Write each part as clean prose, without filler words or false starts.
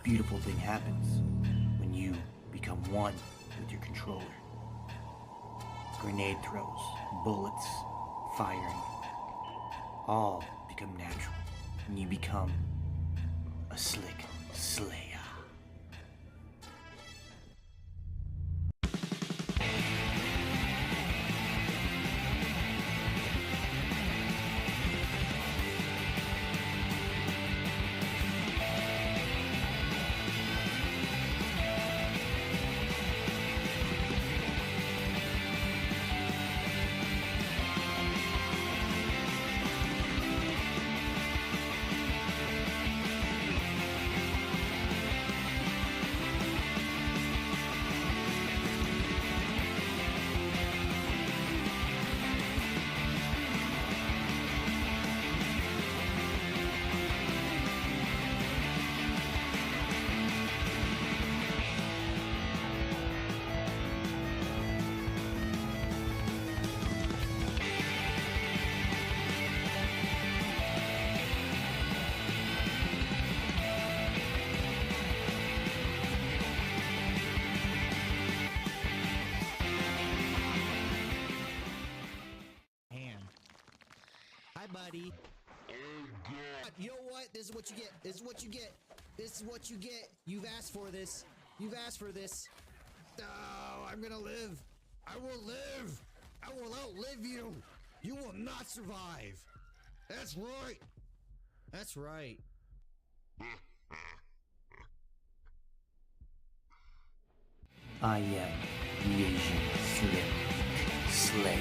beautiful thing happens when you become one with your controller. Grenade throws, bullets, firing, all become natural when you become a slick slayer. Buddy. You know what? This is what you get. This is what you get. This is what you get. You've asked for this. You've asked for this. Oh, I'm gonna live. I will live. I will outlive you. You will not survive. That's right. That's right. I am the Asian Slick Slayer.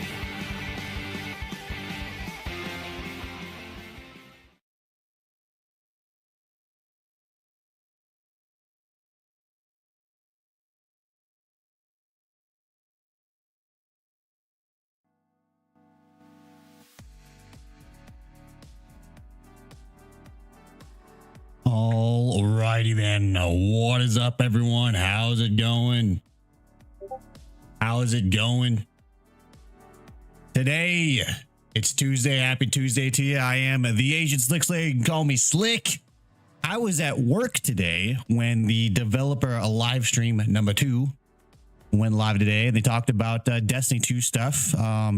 Alrighty then. What is up, everyone? How's it going? How's it going? Today, it's Tuesday. Happy Tuesday to you. I am the Asian Slick Slayer. You can call me Slick. I was at work today when the developer live stream number 2 went live today. They talked about Destiny 2 stuff,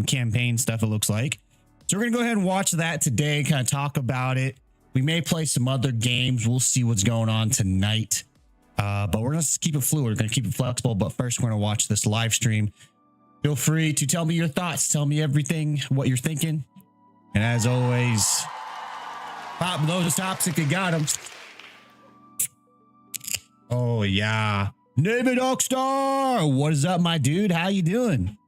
campaign stuff, it looks like. So we're going to go ahead and watch that today, kind of talk about it. We may play some other games. We'll see what's going on tonight. But we're going to keep it fluid. We're going to keep it flexible. But first, we're going to watch this live stream. Feel free to tell me your thoughts. Tell me everything, what you're thinking. And as always, pop those tops if you got them. Oh, yeah. NavyDarkStar, what is up, my dude? How you doing?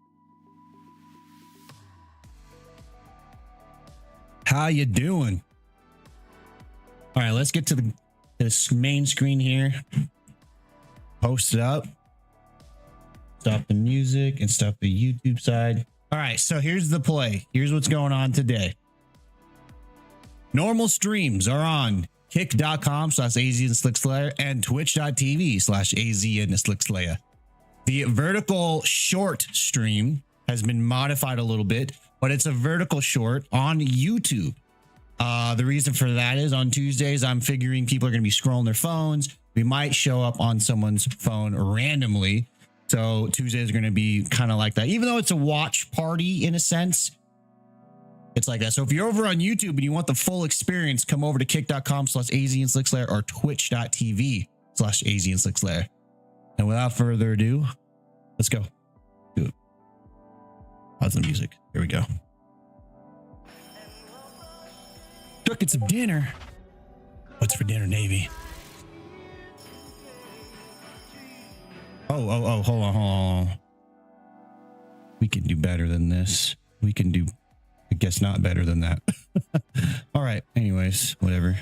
How you doing? All right, let's get to this main screen here. Post it up. Stop the music and stop the YouTube side. All right, so here's the play. Here's what's going on today. Normal streams are on kick.com/AZandSlickSlayer and twitch.tv/AZandSlickSlayer. The vertical short stream has been modified a little bit, but it's a vertical short on YouTube. The reason for that is on Tuesdays, I'm figuring people are going to be scrolling their phones. We might show up on someone's phone randomly. So Tuesdays are going to be kind of like that. Even though it's a watch party in a sense, it's like that. So if you're over on YouTube and you want the full experience, come over to kick.com/AZandSlickSlayer or twitch.tv/AZandSlickSlayer. And without further ado, let's go. Do it. How's the music? Here we go. Cooking some dinner. What's for dinner, Navy? Oh, hold on. We can do better than this. We can do, I guess, not better than that. All right. Anyways, whatever.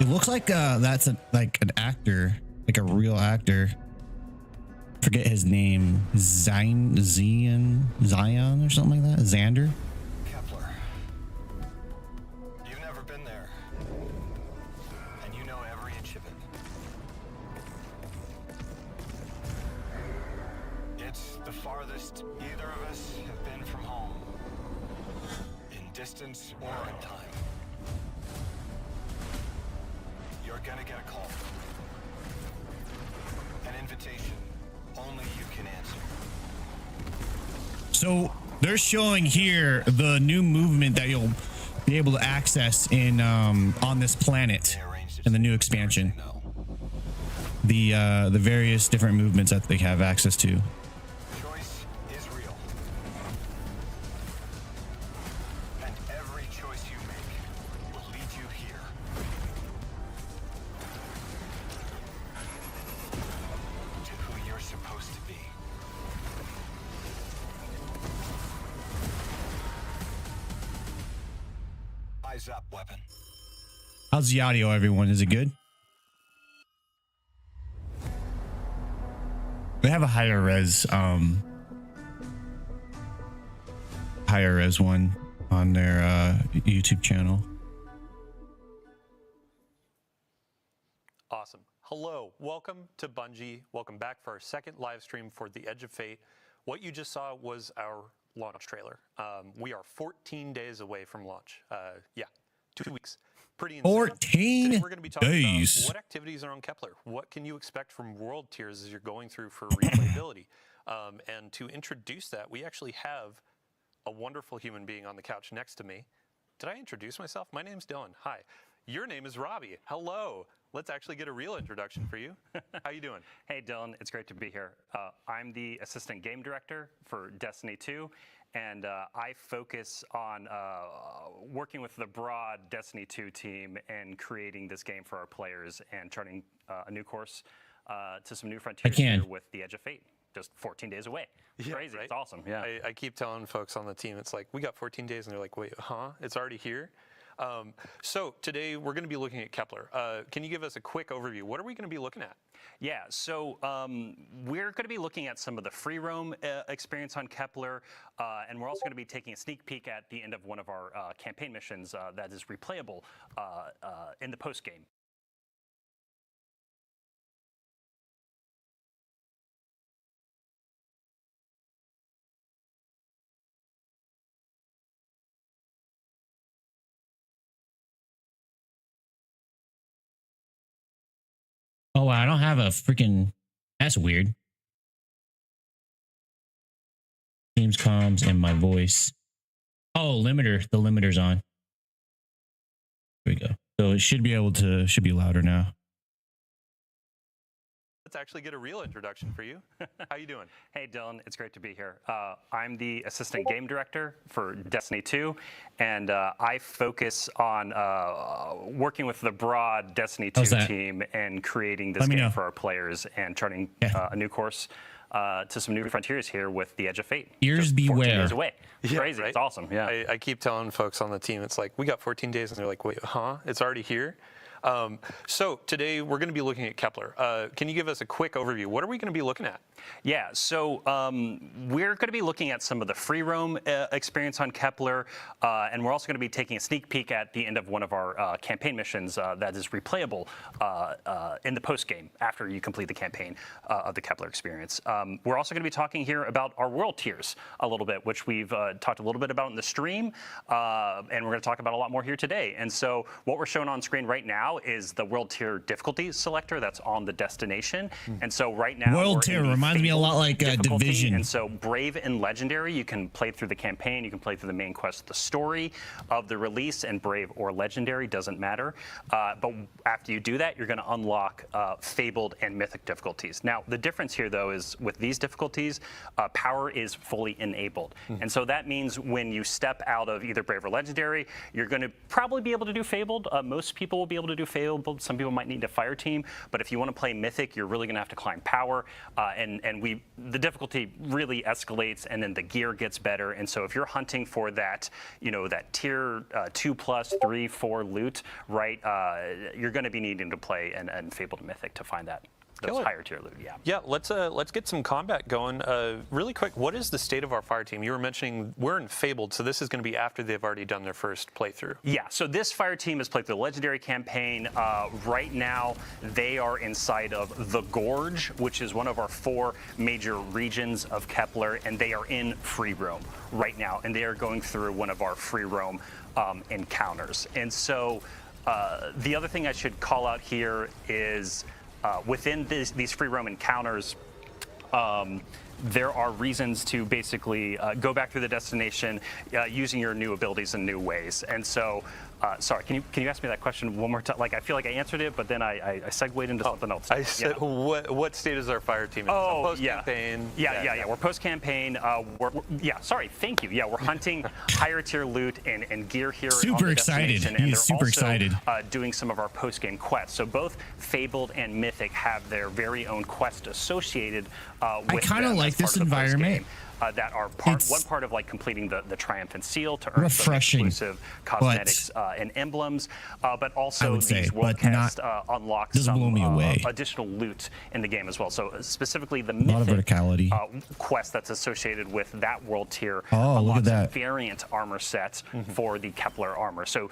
It looks like that's like an actor, like a real actor. Forget his name. Zion or something like that. Xander. Kepler. You've never been there, and you know every inch of it. It's the farthest either of us have been from home. In distance or in time. You're gonna get a call. An invitation only you can answer. So they're showing here the new movement that you'll be able to access in on this planet in the new expansion. The various different movements that they have access to. Choice is real. And every choice you make will lead you here. To who you're supposed to be. Eyes up, weapon. How's the audio, everyone? Is it good? They have a higher res one on their YouTube channel. Awesome. Hello, welcome to Bungie. Welcome back for our second live stream for The Edge of Fate. What you just saw was our launch trailer. We are 14 days away from launch. Yeah, 2 weeks. Pretty insane. 14 Today we're going to be talking days. about what activities are on Kepler. What can you expect from world tiers as you're going through for replayability? And to introduce that, we actually have a wonderful human being on the couch next to me. Did I introduce myself? My name's Dylan. Hi. Your name is Robbie. Hello. Let's actually get a real introduction for you. How you doing? Hey, Dylan. It's great to be here. I'm the assistant game director for Destiny 2, and I focus on working with the broad Destiny 2 team and creating this game for our players and charting a new course to some new frontiers here with The Edge of Fate. Just 14 days away. It's crazy. Right? It's awesome. Yeah. I keep telling folks on the team, it's like, we got 14 days, and they're like, wait, huh? It's already here? So today we're going to be looking at Kepler. Can you give us a quick overview? What are we going to be looking at? Yeah, so we're going to be looking at some of the free roam experience on Kepler, and we're also going to be taking a sneak peek at the end of one of our campaign missions that is replayable in the post game. Oh, I don't have a freaking. That's weird. Teams comms and my voice. Oh, limiter. The limiter's on. Here we go. So it should be able to. Should be louder now. Let's actually get a real introduction for you. How you doing? Hey, Dylan. It's great to be here. I'm the assistant game director for Destiny 2, and I focus on working with the broad Destiny 2 team and creating this game for our players and charting a new course to some new frontiers here with The Edge of Fate. Ears beware. 14 days away. It's crazy. Right? It's awesome. Yeah. I keep telling folks on the team, it's like, we got 14 days, and they're like, wait, huh? It's already here? So today we're going to be looking at Kepler. Can you give us a quick overview? What are we going to be looking at? Yeah, so we're going to be looking at some of the free roam experience on Kepler, and we're also going to be taking a sneak peek at the end of one of our campaign missions that is replayable in the post game after you complete the campaign of the Kepler experience. We're also going to be talking here about our world tiers a little bit, which we've talked a little bit about in the stream, and we're going to talk about a lot more here today. And so what we're showing on screen right now is the world tier difficulty selector that's on the destination. And so right now, world tier reminds me a lot like Division. And so Brave and Legendary, you can play through the campaign, you can play through the main quest, the story of the release, and Brave or Legendary doesn't matter. But after you do that, you're going to unlock Fabled and Mythic difficulties. Now, the difference here, though, is with these difficulties, power is fully enabled. And so that means when you step out of either Brave or Legendary, you're going to probably be able to do Fabled. Most people will be able to do Fabled. Some people might need a Fire Team. But if you want to play Mythic, you're really going to have to climb Power. And the difficulty really escalates, and then the gear gets better. And so if you're hunting for that, that tier 2+, 3, 4 loot, right, you're going to be needing to play and Fabled Mythic to find that. Killer. higher tier loot. Yeah. Yeah, let's get some combat going. Really quick, what is the state of our fire team? You were mentioning we're in Fabled, so this is going to be after they've already done their first playthrough. Yeah, so this fire team has played through the Legendary campaign. Right now, they are inside of the Gorge, which is one of our 4 major regions of Kepler, and they are in free roam right now, and they are going through one of our free roam encounters. And so the other thing I should call out here is within these free roam encounters, there are reasons to basically go back through the destination using your new abilities in new ways. And so, sorry, can you ask me that question one more time? Like, I feel like I answered it, but then I segued into something else. I said, what state is our fire team in? Oh, post-campaign. Yeah. We're post-campaign. Sorry, thank you. Yeah, we're hunting higher tier loot and gear here. Super excited. And He is super excited. Doing some of our post-game quests. So both Fabled and Mythic have their very own quest associated with I kind of like this environment. That are one part of like completing the Triumphant Seal to earn refreshing, some exclusive cosmetics and emblems, but also these worldcast unlock some additional loot in the game as well. So specifically the Mythic quest that's associated with that world tier unlocks a variant armor set for the Kepler armor. So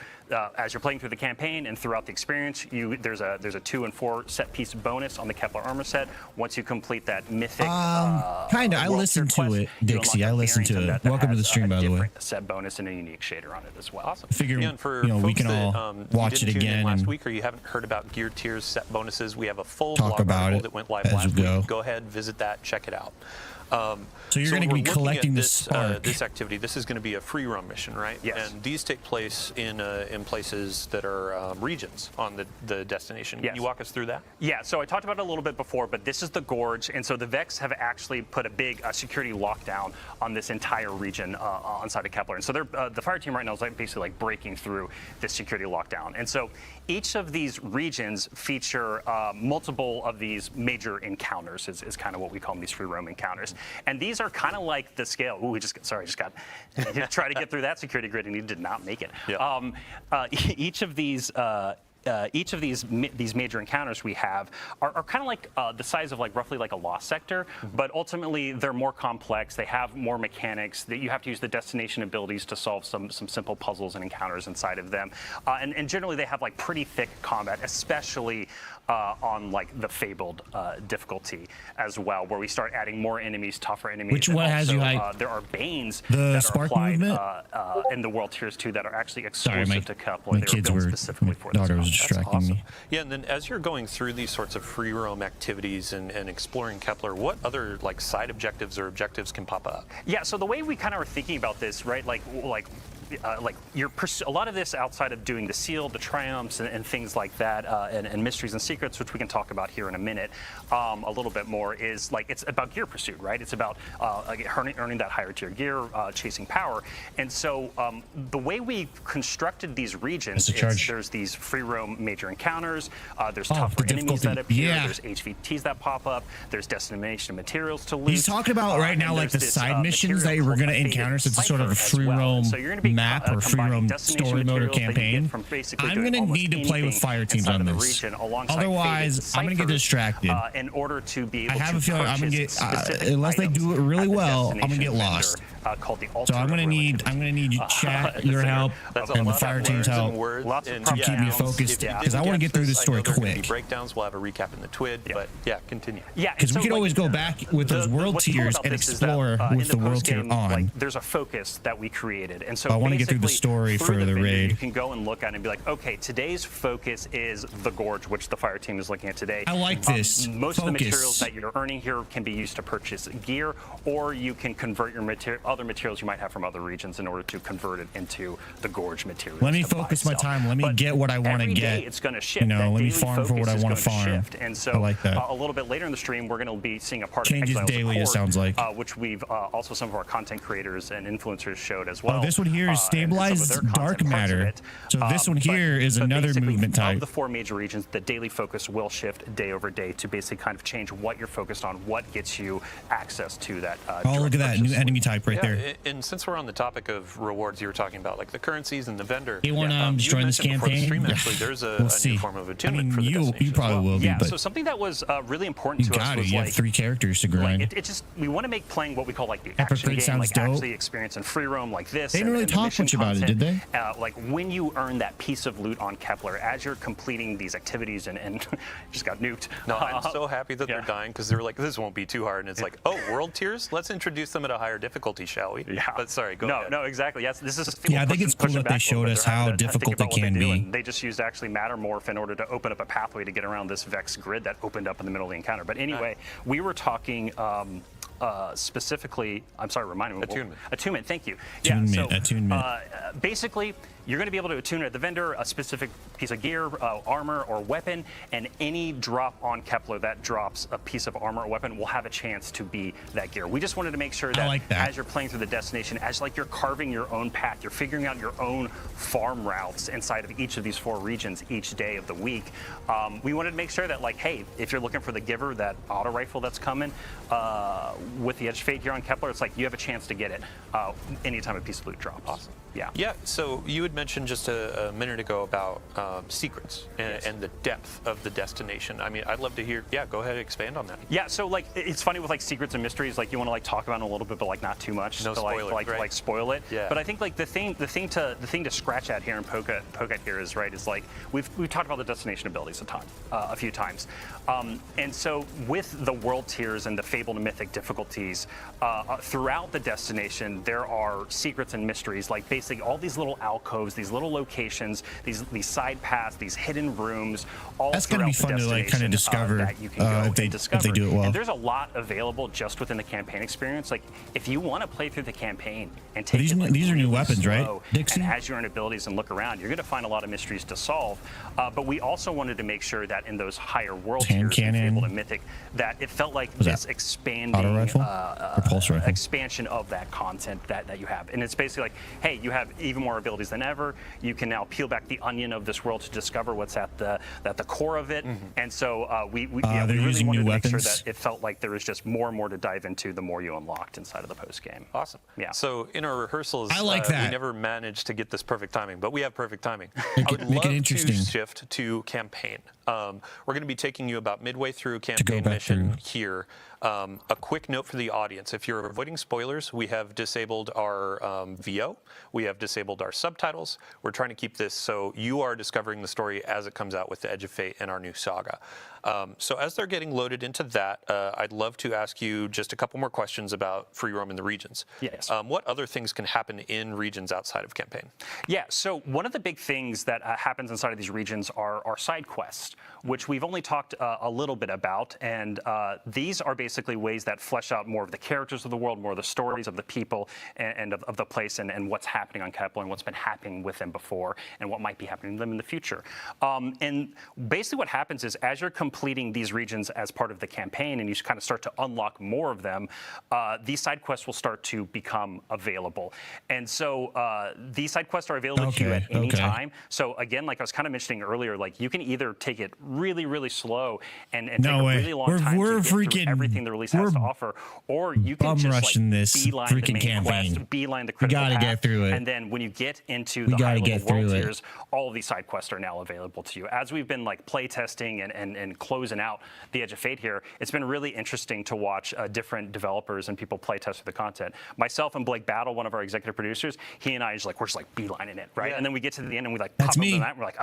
as you're playing through the campaign and throughout the experience, there's a 2 and 4 set piece bonus on the Kepler armor set. Once you complete that Mythic, kind of, I listened to it. Dixie, I listened to it. Welcome to the stream, by the way. Set bonus and a unique shader on it as well. Awesome. Figure, we can all watch it again. Last week, or you haven't heard about gear tiers, set bonuses, we have a full talk blog about article it that went live last week. Go ahead, visit that, check it out. So you're going to be collecting this spark. This activity. This is going to be a free roam mission, right? Yes. And these take place in places that are regions on the destination. Yes. Can you walk us through that? Yeah. So I talked about it a little bit before, but this is the Gorge, and so the Vex have actually put a big security lockdown on this entire region inside of Kepler. And so the fire team right now is basically like breaking through this security lockdown. And so each of these regions feature multiple of these major encounters. Is kind of what we call them, these free roam encounters. And these are kind of like the scale. Ooh, just got try to get through that security grid, and you did not make it. Yeah. Each of these major encounters we have are kind of like the size of like roughly like a lost sector, but ultimately they're more complex. They have more mechanics. That you have to use the destination abilities to solve some simple puzzles and encounters inside of them. And generally they have like pretty thick combat, especially on like the Fabled difficulty as well, where we start adding more enemies, tougher enemies. Which one has you there are Banes the that spark are applied movement? In the World Tiers 2 that are actually exclusive Sorry, to Kepler. my kids were specifically for daughter this was distracting me. Yeah, and then as you're going through these sorts of free roam activities and exploring Kepler, what other like side objectives or objectives can pop up? Yeah, so the way we kind of are thinking about this, right? Like a lot of this outside of doing the seal, the triumphs, and things like that, and mysteries and secrets, which we can talk about here in a minute, a little bit more, is like it's about gear pursuit, right? It's about earning that higher tier gear, chasing power, and so the way we constructed these regions is there's these free roam major encounters, there's tougher enemies that appear, there's HVTs that pop up, there's destination materials to loot. He's talking about right now like the side missions that we're going to encounter since it's sort of a free roam map or free roam story mode or campaign. I'm going to need to play with fire teams on this. Otherwise, I'm going to get distracted. In order to be able I have a feeling I'm going to get, unless they do it really well, I'm going to get lost. So I'm going to need chat, your help, and the fire team's help to keep me focused because I want to get through this story quick. Breakdowns. We'll have a recap in the TWID, but yeah, continue. Yeah, because we could always go back with those world tiers and explore with the world tier on. There's a focus that we created, and so I want to get through the story for the raid. You can go and look at it and be like, okay, today's focus is the Gorge, which the fire team is looking at today. I like this. Most of the materials that you're earning here can be used to purchase gear, or you can convert your other materials you might have from other regions in order to convert it into the Gorge materials. Let me focus my time. Let me get what I want to get. It's going to shift. You know, let me farm for what I want to farm. And so I like that. A little bit later in the stream, we're going to be seeing a part Changes of Exiles daily, Accord, it sounds like. which we've also some of our content creators and influencers showed as well. Oh, this one here is stabilized dark matter. So this one here is another movement type. Of the 4 major regions, the daily focus will shift day over day to basically kind of change what you're focused on, what gets you access to that. Oh, look at that new enemy type right right there. And since we're on the topic of rewards, you were talking about like the currencies and the vendor. You want to join this before the campaign? stream, actually, there's a new form of attunement for the you destination probably as well. will be, Yeah, but so something that was really important you to us got it. was You like have 3 characters to grind. it just we want to make playing what we call like the Pepper action Pig game, sounds like dope. actually experiencing free roam like this. They didn't really the talk mission much about it, content, did they? Like when you earn that piece of loot on Kepler, as you're completing these activities and just got nuked. No, I'm so happy that yeah. they're dying because they were like, this won't be too hard. And it's like, oh, world tiers? Let's introduce them at a higher difficulty, shall we? Yeah. But sorry, go ahead. No, exactly. Yes, this is. Yeah, I think it's cool that they showed us how difficult they can be. They just used actually Mattermorph in order to open up a pathway to get around this Vex grid that opened up in the middle of the encounter. But anyway, we were talking. Specifically, I'm sorry, remind me. Attunement. Attunement, thank you. Attunement. Basically, you're going to be able to attune at the vendor a specific piece of gear, armor, or weapon, and any drop on Kepler that drops a piece of armor or weapon will have a chance to be that gear. We just wanted to make sure that, as you're playing through the destination, as like you're carving your own path, you're figuring out your own farm routes inside of each of these 4 regions each day of the week. We wanted to make sure that, like, hey, if you're looking for the Giver, that auto rifle that's coming with the Edge of Fate here on Kepler, it's like you have a chance to get it anytime a piece of loot drops. Awesome. Yeah. Yeah. So you had mentioned just a minute ago about secrets and the depth of the destination. I mean, I'd love to hear. Yeah, go ahead and expand on that. Yeah. So like, it's funny with like secrets and mysteries. Like you want to like talk about it a little bit, but like not too much No to spoilers, like spoil it. Yeah. But I think like the thing to scratch at here and poke at here is right is like we've talked about the destination abilities a few times, and so with the world tiers and the fabled and mythic difficulties throughout the destination, there are secrets and mysteries like basically all these little alcoves, these little locations, these side paths, these hidden rooms, all That's gonna be fun to like kind of discover that you can go if they discover. do it well. And there's a lot available just within the campaign experience. Like if you want to play through the campaign and take these are new weapons, right, Dixie? And as your own abilities and look around, you're going to find a lot of mysteries to solve. But we also wanted to make sure that in those higher world tiers, fabled and mythic, that it felt like this expanding auto rifle? Or pulse rifle? expansion of that content that you have. And it's basically like, hey, you have even more abilities than ever. You can now peel back the onion of this world to discover what's at the core of it. And so we really wanted to make sure that it felt like there was just more and more to dive into the more you unlocked inside of the post game. Awesome. Yeah. So in our rehearsals, I like that. we never managed to get this perfect timing, but we have perfect timing. Make I would it love interesting. to shift to campaign. We're going to be taking you about midway through campaign mission here. A quick note for the audience. If you're avoiding spoilers, we have disabled our VO. We have disabled our subtitles. We're trying to keep this so you are discovering the story as it comes out with the Edge of Fate and our new saga. So as they're getting loaded into that, I'd love to ask you just a couple more questions about free roam in the regions. Yes. What other things can happen in regions outside of campaign? Yeah, so one of the big things that happens inside of these regions are side quests, which we've only talked a little bit about, and these are basically ways that flesh out more of the characters of the world, more of the stories of the people and of the place, and what's happening on Kepler and what's been happening with them before and what might be happening to them in the future. And basically what happens is as you're completing these regions as part of the campaign and you kind of start to unlock more of them, these side quests will start to become available. And so these side quests are available to you at any time. So again, like I was kind of mentioning earlier, like you can either take it really, really slow and take a really long time to get through everything the release has to offer, or you can just like beeline the main quest, beeline the critical path, get through it. And then when you get into the high level world tiers, all of these side quests are now available to you. As we've been like play testing and closing out the Edge of Fate here, it's been really interesting to watch different developers and people play test the content. Myself and Blake Battle, one of our executive producers, he and I we're just like beelining it, right? Yeah. And then we get to the end and we like pop up the map and we're like,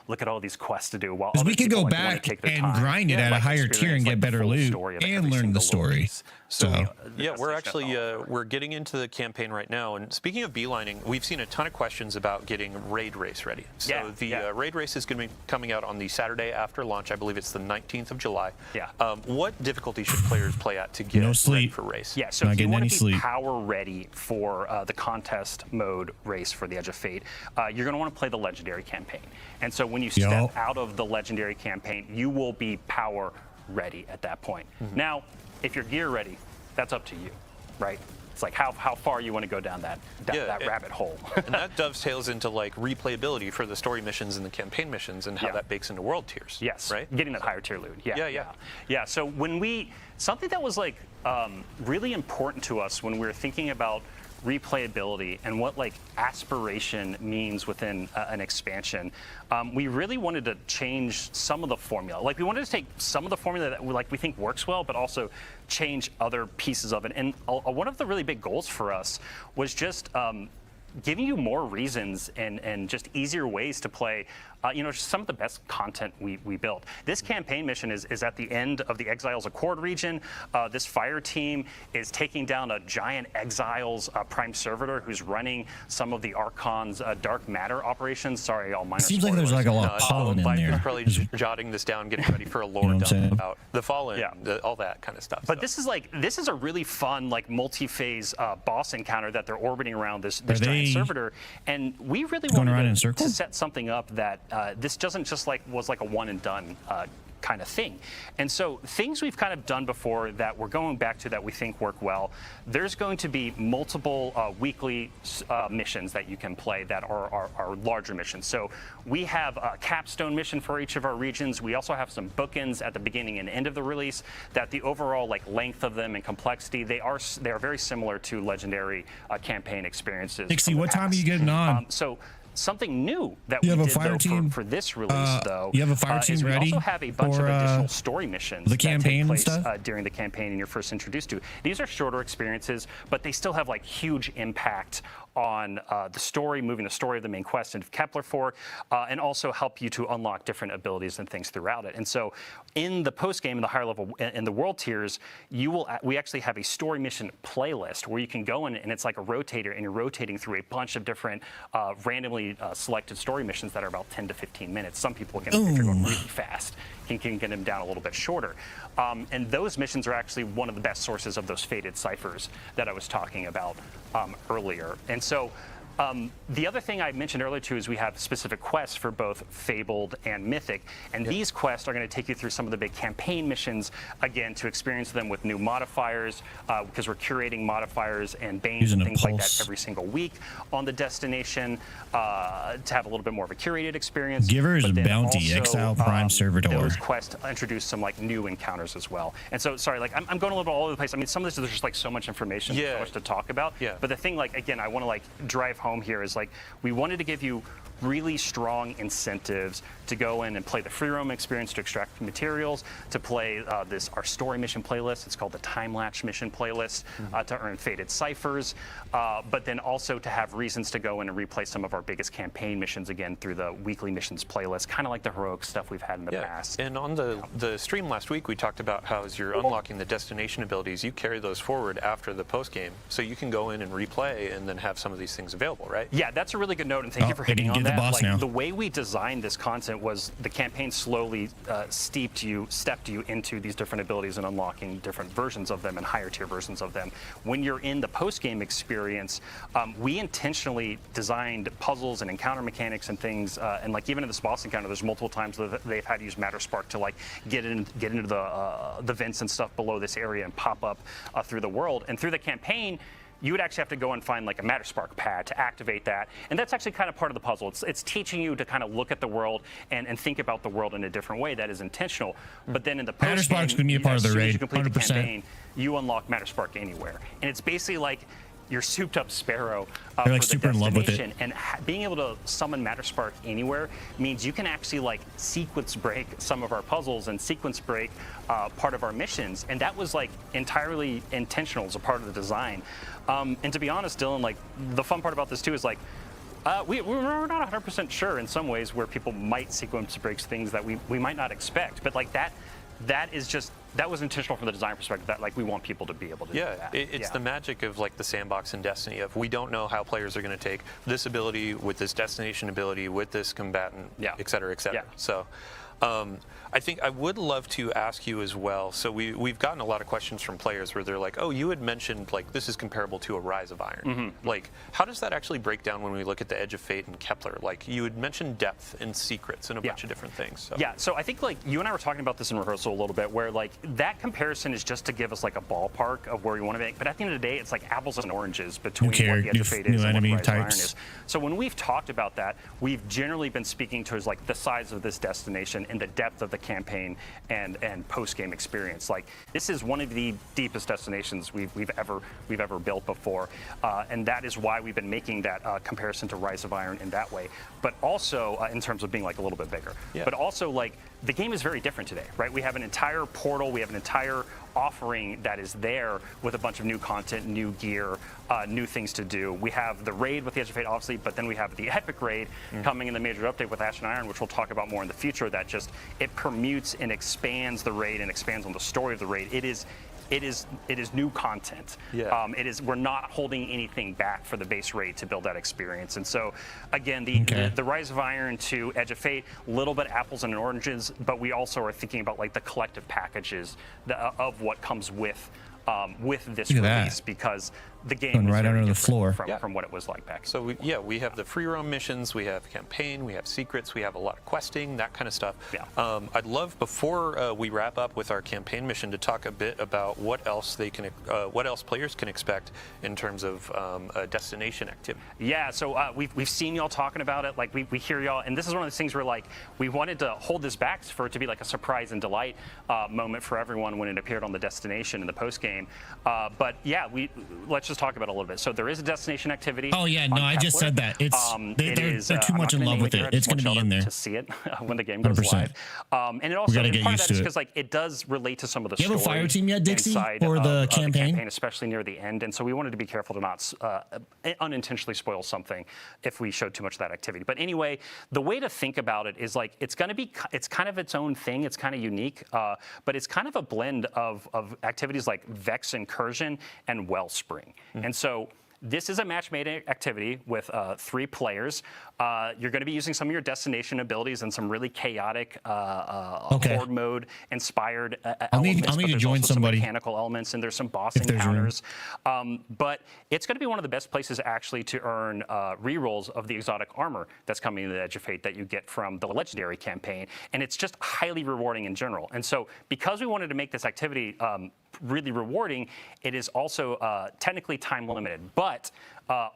look at all these quests to do. While we could go back and grind it at a higher tier and get better loot and learn the story. So yeah, we're actually we're getting into the campaign right now. And speaking of beelining, we've seen a ton of questions about getting raid race ready. So the raid race is going to be coming out on the Saturday after launch. I believe it's the 19th of July. Yeah. What difficulty should players play at to get ready for race? Yeah. So if you want to be power ready for the contest mode race for the Edge of Fate, you're going to want to play the legendary campaign. And so when you step out of the legendary campaign, you will be power ready at that point. Now, if you're gear ready, that's up to you, right? It's like how far you want to go down that rabbit hole. And that dovetails into like replayability for the story missions and the campaign missions and how that bakes into world tiers. Yes. Right? Getting that higher tier loot. Yeah. Yeah. So when something that was like really important to us when we're thinking about replayability and what like aspiration means within an expansion. We really wanted to change some of the formula. Like we wanted to take some of the formula that we think works well, but also change other pieces of it. And one of the really big goals for us was just giving you more reasons and just easier ways to play, some of the best content we built. This campaign mission is at the end of the Exiles Accord region. This fire team is taking down a giant Exiles prime servitor who's running some of the Archon's dark matter operations. Sorry, all minor Seems like there's like a lot of pollen in Viper's there. probably jotting this down, getting ready for a lore You know what I'm saying? dump about the Fallen, all that kind of stuff. But this is a really fun like multi-phase boss encounter that they're orbiting around this giant servitor, and we really going around in a wanted circle? to set something up that this doesn't just was like a one and done kind of thing. And so things we've kind of done before that we're going back to that we think work well, there's going to be multiple weekly missions that you can play that are larger missions. So we have a capstone mission for each of our regions. We also have some bookends at the beginning and end of the release that the overall like length of them and complexity, they are very similar to legendary campaign experiences. Dixie, what time are you getting on? So something new that You we have a did fire though, team, for this release, though, you have a fire team is we ready also have a bunch for, of additional story missions the campaign and that take place stuff? during the campaign and you're first introduced to. These are shorter experiences, but they still have like huge impact on the story, moving the story of the main quest into Kepler 4, and also help you to unlock different abilities and things throughout it. And so in the post game, in the higher level, in the world tiers, we actually have a story mission playlist where you can go in and it's like a rotator and you're rotating through a bunch of different randomly selected story missions that are about 10 to 15 minutes. Some people can, if you're going really fast, can get them down a little bit shorter. And those missions are actually one of the best sources of those faded ciphers that I was talking about earlier. And so the other thing I mentioned earlier too is we have specific quests for both Fabled and Mythic, and these quests are going to take you through some of the big campaign missions, again, to experience them with new modifiers, because we're curating modifiers and banes and things like that every single week on the destination, to have a little bit more of a curated experience. Giver's Bounty, Exile Prime Servitor. Those quests introduce some like new encounters as well. And so, sorry, like I'm going a little bit all over the place. I mean, some of this there's just like so much information, so much to talk about. But the thing, like, again, I want to like drive home here is like we wanted to give you really strong incentives to go in and play the free roam experience to extract materials, to play our story mission playlist. It's called the Time Latch mission playlist, to earn faded ciphers, but then also to have reasons to go in and replay some of our biggest campaign missions again through the weekly missions playlist, kind of like the heroic stuff we've had in the past. And on the stream last week, we talked about how as you're unlocking the destination abilities, you carry those forward after the post game, so you can go in and replay and then have some of these things available, right? Yeah, that's a really good note, and thank you for hitting on that. Now. The way we designed this content was the campaign slowly stepped you into these different abilities and unlocking different versions of them and higher tier versions of them. When you're in the post-game experience, we intentionally designed puzzles and encounter mechanics and things, and like even in this boss encounter, there's multiple times that they've had to use Matter Spark to like get into the vents and stuff below this area and pop up through the world. And through the campaign, you would actually have to go and find like a Matter Spark pad to activate that. And that's actually kind of part of the puzzle. It's teaching you to kind of look at the world and think about the world in a different way that is intentional. But then in the post-game, Matter Spark's going to be a part of the raid, you complete 100%. the campaign, you unlock Matter Spark anywhere. And it's basically like your souped up sparrow They're like for super the in love with it. destination. And being able to summon Matter Spark anywhere means you can actually like sequence break some of our puzzles and sequence break part of our missions. And that was like entirely intentional as a part of the design. And to be honest, Dylan, like the fun part about this too is like we're not 100% sure in some ways where people might sequence breaks things that we might not expect. But like that was intentional from the design perspective, that like we want people to be able to do that. It's the magic of like the sandbox in Destiny of we don't know how players are going to take this ability with this destination ability with this combatant, et cetera, et cetera. So I think I would love to ask you as well. So we've gotten a lot of questions from players where they're like, oh, you had mentioned like this is comparable to a Rise of Iron. Like, how does that actually break down when we look at the Edge of Fate and Kepler? Like, you had mentioned depth and secrets and a bunch of different things. So. Yeah, so I think like you and I were talking about this in rehearsal a little bit, where like that comparison is just to give us like a ballpark of where we want to make. But at the end of the day, it's like apples and oranges between what the Edge of Fate is and what Rise of Iron is. So when we've talked about that, we've generally been speaking towards like the size of this destination the depth of the campaign and post-game experience. Like, this is one of the deepest destinations we've ever built before, and that is why we've been making that comparison to Rise of Iron in that way. But also in terms of being like a little bit bigger. Yeah. But also, like, the game is very different today, right? We have an entire portal, we have an entire offering that is there with a bunch of new content, new gear, new things to do. We have the raid with the Edge of Fate, obviously, but then we have the epic raid coming in the major update with Ash and Iron, which we'll talk about more in the future. That just, it permutes and expands the raid and expands on the story of the raid. It is new content. Yeah. We're not holding anything back for the base raid to build that experience. And so, again, the Rise of Iron to Edge of Fate, a little bit apples and oranges, but we also are thinking about like the collective packages of what comes with this release, because the game is right very under the different floor from what it was like back. So we have the free roam missions, we have campaign, we have secrets, we have a lot of questing, that kind of stuff. Yeah. I'd love, before we wrap up with our campaign mission, to talk a bit about what else players can expect in terms of destination activity. Yeah. So we've seen y'all talking about it. Like we hear y'all, and this is one of those things where like we wanted to hold this back for it to be like a surprise and delight moment for everyone when it appeared on the destination in the post game. But yeah, let's just talk about it a little bit. So there is a destination activity. Oh yeah, no, I just said that. It's they're too much in love with it. It's going to be in there to see it when the game goes 100%. Live. And it also, we get used to it because like it does relate to some of the story. You have a fire team yet, Dixie, for the campaign, especially near the end. And so we wanted to be careful to not unintentionally spoil something if we showed too much of that activity. But anyway, the way to think about it is like it's kind of its own thing. It's kind of unique, but it's kind of a blend of activities like Vex Incursion and Wellspring. And so this is a match-made activity with 3 players. You're going to be using some of your destination abilities and some really chaotic horde mode inspired elements. I'll need to join somebody. Some mechanical elements, and there's some boss encounters. But it's going to be one of the best places actually to earn rerolls of the exotic armor that's coming to the Edge of Fate that you get from the Legendary campaign, and it's just highly rewarding in general. And so because we wanted to make this activity really rewarding, it is also technically time limited. But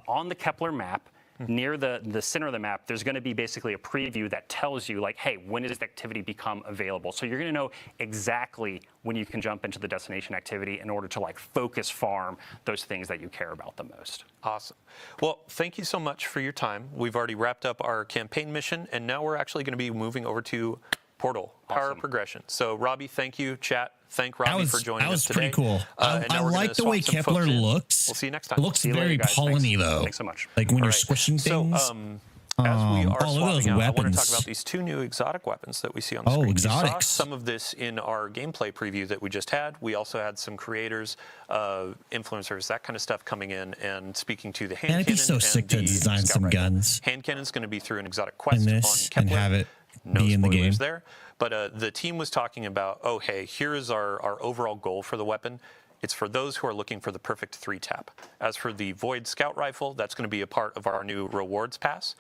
on the Kepler map, near the center of the map, there's going to be basically a preview that tells you, like, hey, when does this activity become available? So you're going to know exactly when you can jump into the destination activity in order to like focus farm those things that you care about the most. Awesome. Well, thank you so much for your time. We've already wrapped up our campaign mission, and now we're actually going to be moving over to Portal, Power Progression. So Robbie, thank you. Chat, thank Robbie for joining us today. That was pretty cool. I like the way Kepler looks. We'll see you next time. It looks very pollen-y, though. Thanks so much. Like when you're squishing things. So, as we are swapping out, I want to talk about these 2 new exotic weapons that we see on the screen. Exotics. We saw some of this in our gameplay preview that we just had. We also had some creators, influencers, that kind of stuff coming in and speaking to the hand cannon. I'd be so sick to design some guns. Hand cannon's going to be through an exotic quest on Kepler. And have it be in the game. There. But the team was talking about, oh, hey, here is our overall goal for the weapon. It's for those who are looking for the perfect 3-tap. As for the Void Scout Rifle, that's going to be a part of our new rewards pass.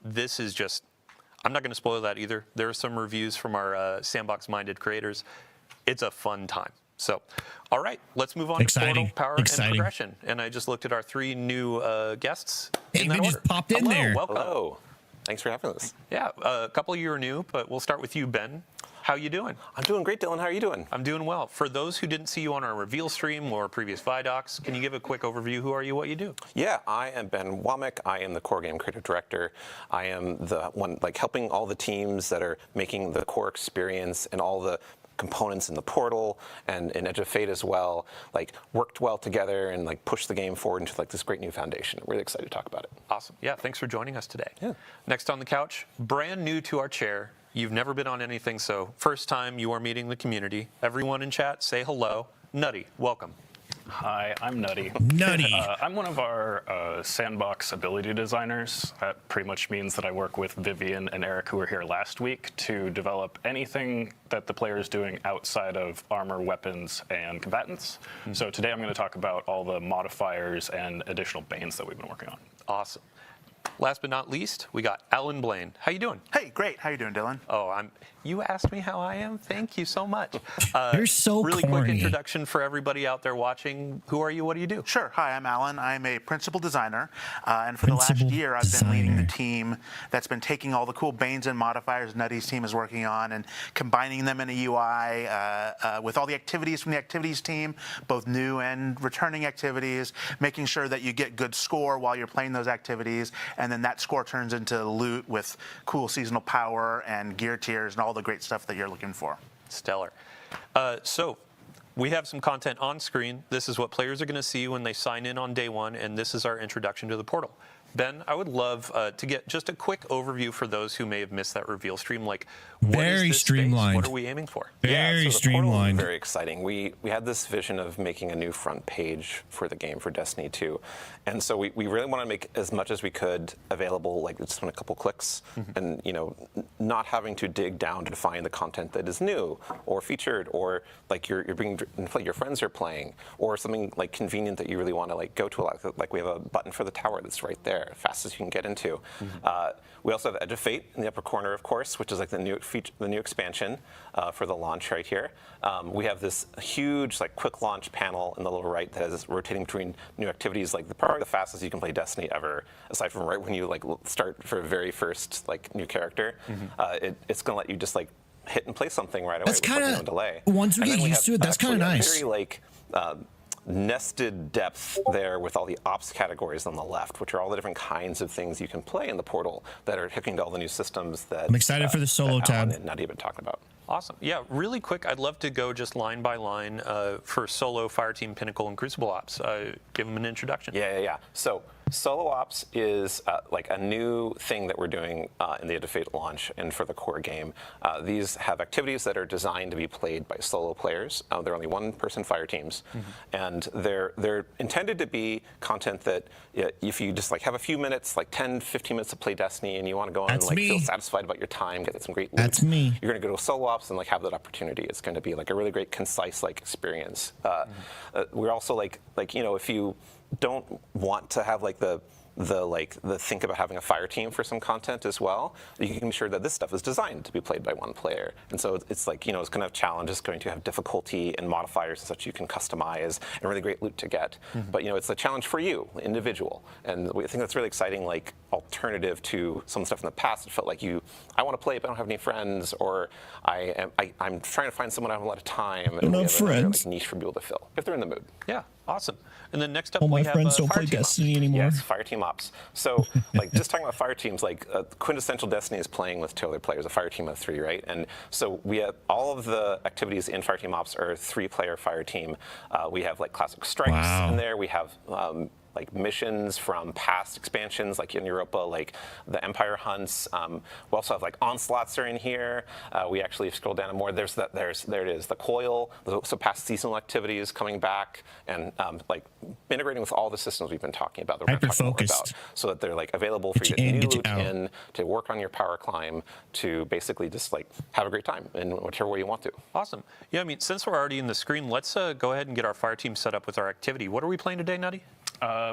This is just, I'm not going to spoil that either. There are some reviews from our sandbox-minded creators. It's a fun time. So, all right, let's move on to Portal, Power, and Progression. And I just looked at our 3 new guests. Hey, they just popped in there. Welcome. Hello. Thanks for having us. Yeah, a couple of you are new, but we'll start with you, Ben. How you doing? I'm doing great, Dylan. How are you doing? I'm doing well. For those who didn't see you on our reveal stream or previous Vidocs, can you give a quick overview? Who are you, what you do? Yeah, I am Ben Womack. I am the core game creative director. I am the one like helping all the teams that are making the core experience and all the components in the portal and in Edge of Fate as well, like worked well together and like pushed the game forward into like this great new foundation. I'm really excited to talk about it. Awesome. Yeah, thanks for joining us today. Yeah. Next on the couch, brand new to our chair. You've never been on anything, so first time you are meeting the community. Everyone in chat, say hello. Nutty, welcome. Hi, I'm Nutty. Nutty. I'm one of our sandbox ability designers. That pretty much means that I work with Vivian and Eric, who were here last week, to develop anything that the player is doing outside of armor, weapons, and combatants. So today I'm going to talk about all the modifiers and additional banes that we've been working on. Awesome. Last but not least, we got Alan Blaine. How you doing? Hey, great. How you doing, Dylan? Oh, you asked me how I am? Thank you so much. You're so really corny. quick introduction for everybody out there watching. Who are you? What do you do? Sure. Hi, I'm Alan. I'm a principal designer, and for the last Principal year, I've been leading the designer. team that's been taking all the cool Banes and modifiers Nutty's team is working on and combining them in a UI with all the activities from the activities team, both new and returning activities, making sure that you get good score while you're playing those activities, and then that score turns into loot with cool seasonal power and gear tiers and all the great stuff that you're looking for. Stellar. So we have some content on screen. This is what players are going to see when they sign in on day one, and this is our introduction to the portal. Ben, I would love to get just a quick overview for those who may have missed that reveal stream. Like, what is Very this space? streamlined. What are we aiming for? Very so the portal is streamlined. very exciting. We had this vision of making a new front page for the game for Destiny 2. And so we really want to make as much as we could available, like just in a couple clicks, and not having to dig down to find the content that is new or featured, or like you're being like your friends are playing, or something like convenient that you really want to like go to a lot. Like we have a button for the tower that's right there, fastest you can get into. We also have Edge of Fate in the upper corner, of course, which is like the new feature, the new expansion for the launch right here. We have this huge like quick launch panel in the lower right that is rotating between new activities, like probably the fastest you can play Destiny ever, aside from right when you like start for a very first like new character. It's gonna let you just like hit and play something right away That's with like, kinda- no delay. once we And get then used to it, that's actually kinda a nice. Very like nested depth there with all the ops categories on the left, which are all the different kinds of things you can play in the portal that are hooking to all the new systems that I'm excited for the solo that Alan tab. and Nutty have been talking about. Awesome. Yeah, really quick, I'd love to go just line by line for Solo, Fireteam, Pinnacle, and Crucible Ops. Give them an introduction. Yeah. So Solo Ops is like a new thing that we're doing in the Edge of Fate launch and for the core game. These have activities that are designed to be played by solo players. They're only one-person fire teams, and they're intended to be content that if you just like have a few minutes, like 10, 15 minutes to play Destiny, and you want to go on and That's like me. feel satisfied about your time, get some great loot. That's me. You're going to go to Solo Ops and like have that opportunity. It's going to be like a really great, concise like experience. We're also like if you don't want to have like the think about having a fire team for some content as well, you can be sure that this stuff is designed to be played by one player. And so it's like, it's going to have challenges, going to have difficulty and modifiers and such you can customize and really great loot to get. But it's a challenge for you, individual. And I think that's really exciting, like alternative to some stuff in the past. It felt like I want to play but I don't have any friends, or I'm trying to find someone I have a lot of time. Don't and we have have another, friends. like, niche for people to fill, if they're in the mood. Yeah, awesome. And then next up, All my we have friends don't play Fireteam Ops. Destiny anymore. Yes, fire team ops. So, like, just talking about fire teams, like, quintessential Destiny is playing with two other players, a fire team of 3, right? And so we have all of the activities in fire team ops are a 3-player fire team. We have like classic strikes Wow. in there. We have like missions from past expansions, like in Europa, like the Empire hunts. We also have like onslaughts are in here. We actually scroll down and more. There it is, the coil. So past seasonal activities coming back and like integrating with all the systems we've been talking about. That we're gonna talk more Hyper-focused. about, so that they're like available for you to you in, get new get you loot out. in, to work on your power climb, to basically just like have a great time in whichever way you want to. Awesome. Yeah, I mean, since we're already in the screen, let's go ahead and get our fire team set up with our activity. What are we playing today, Nutty?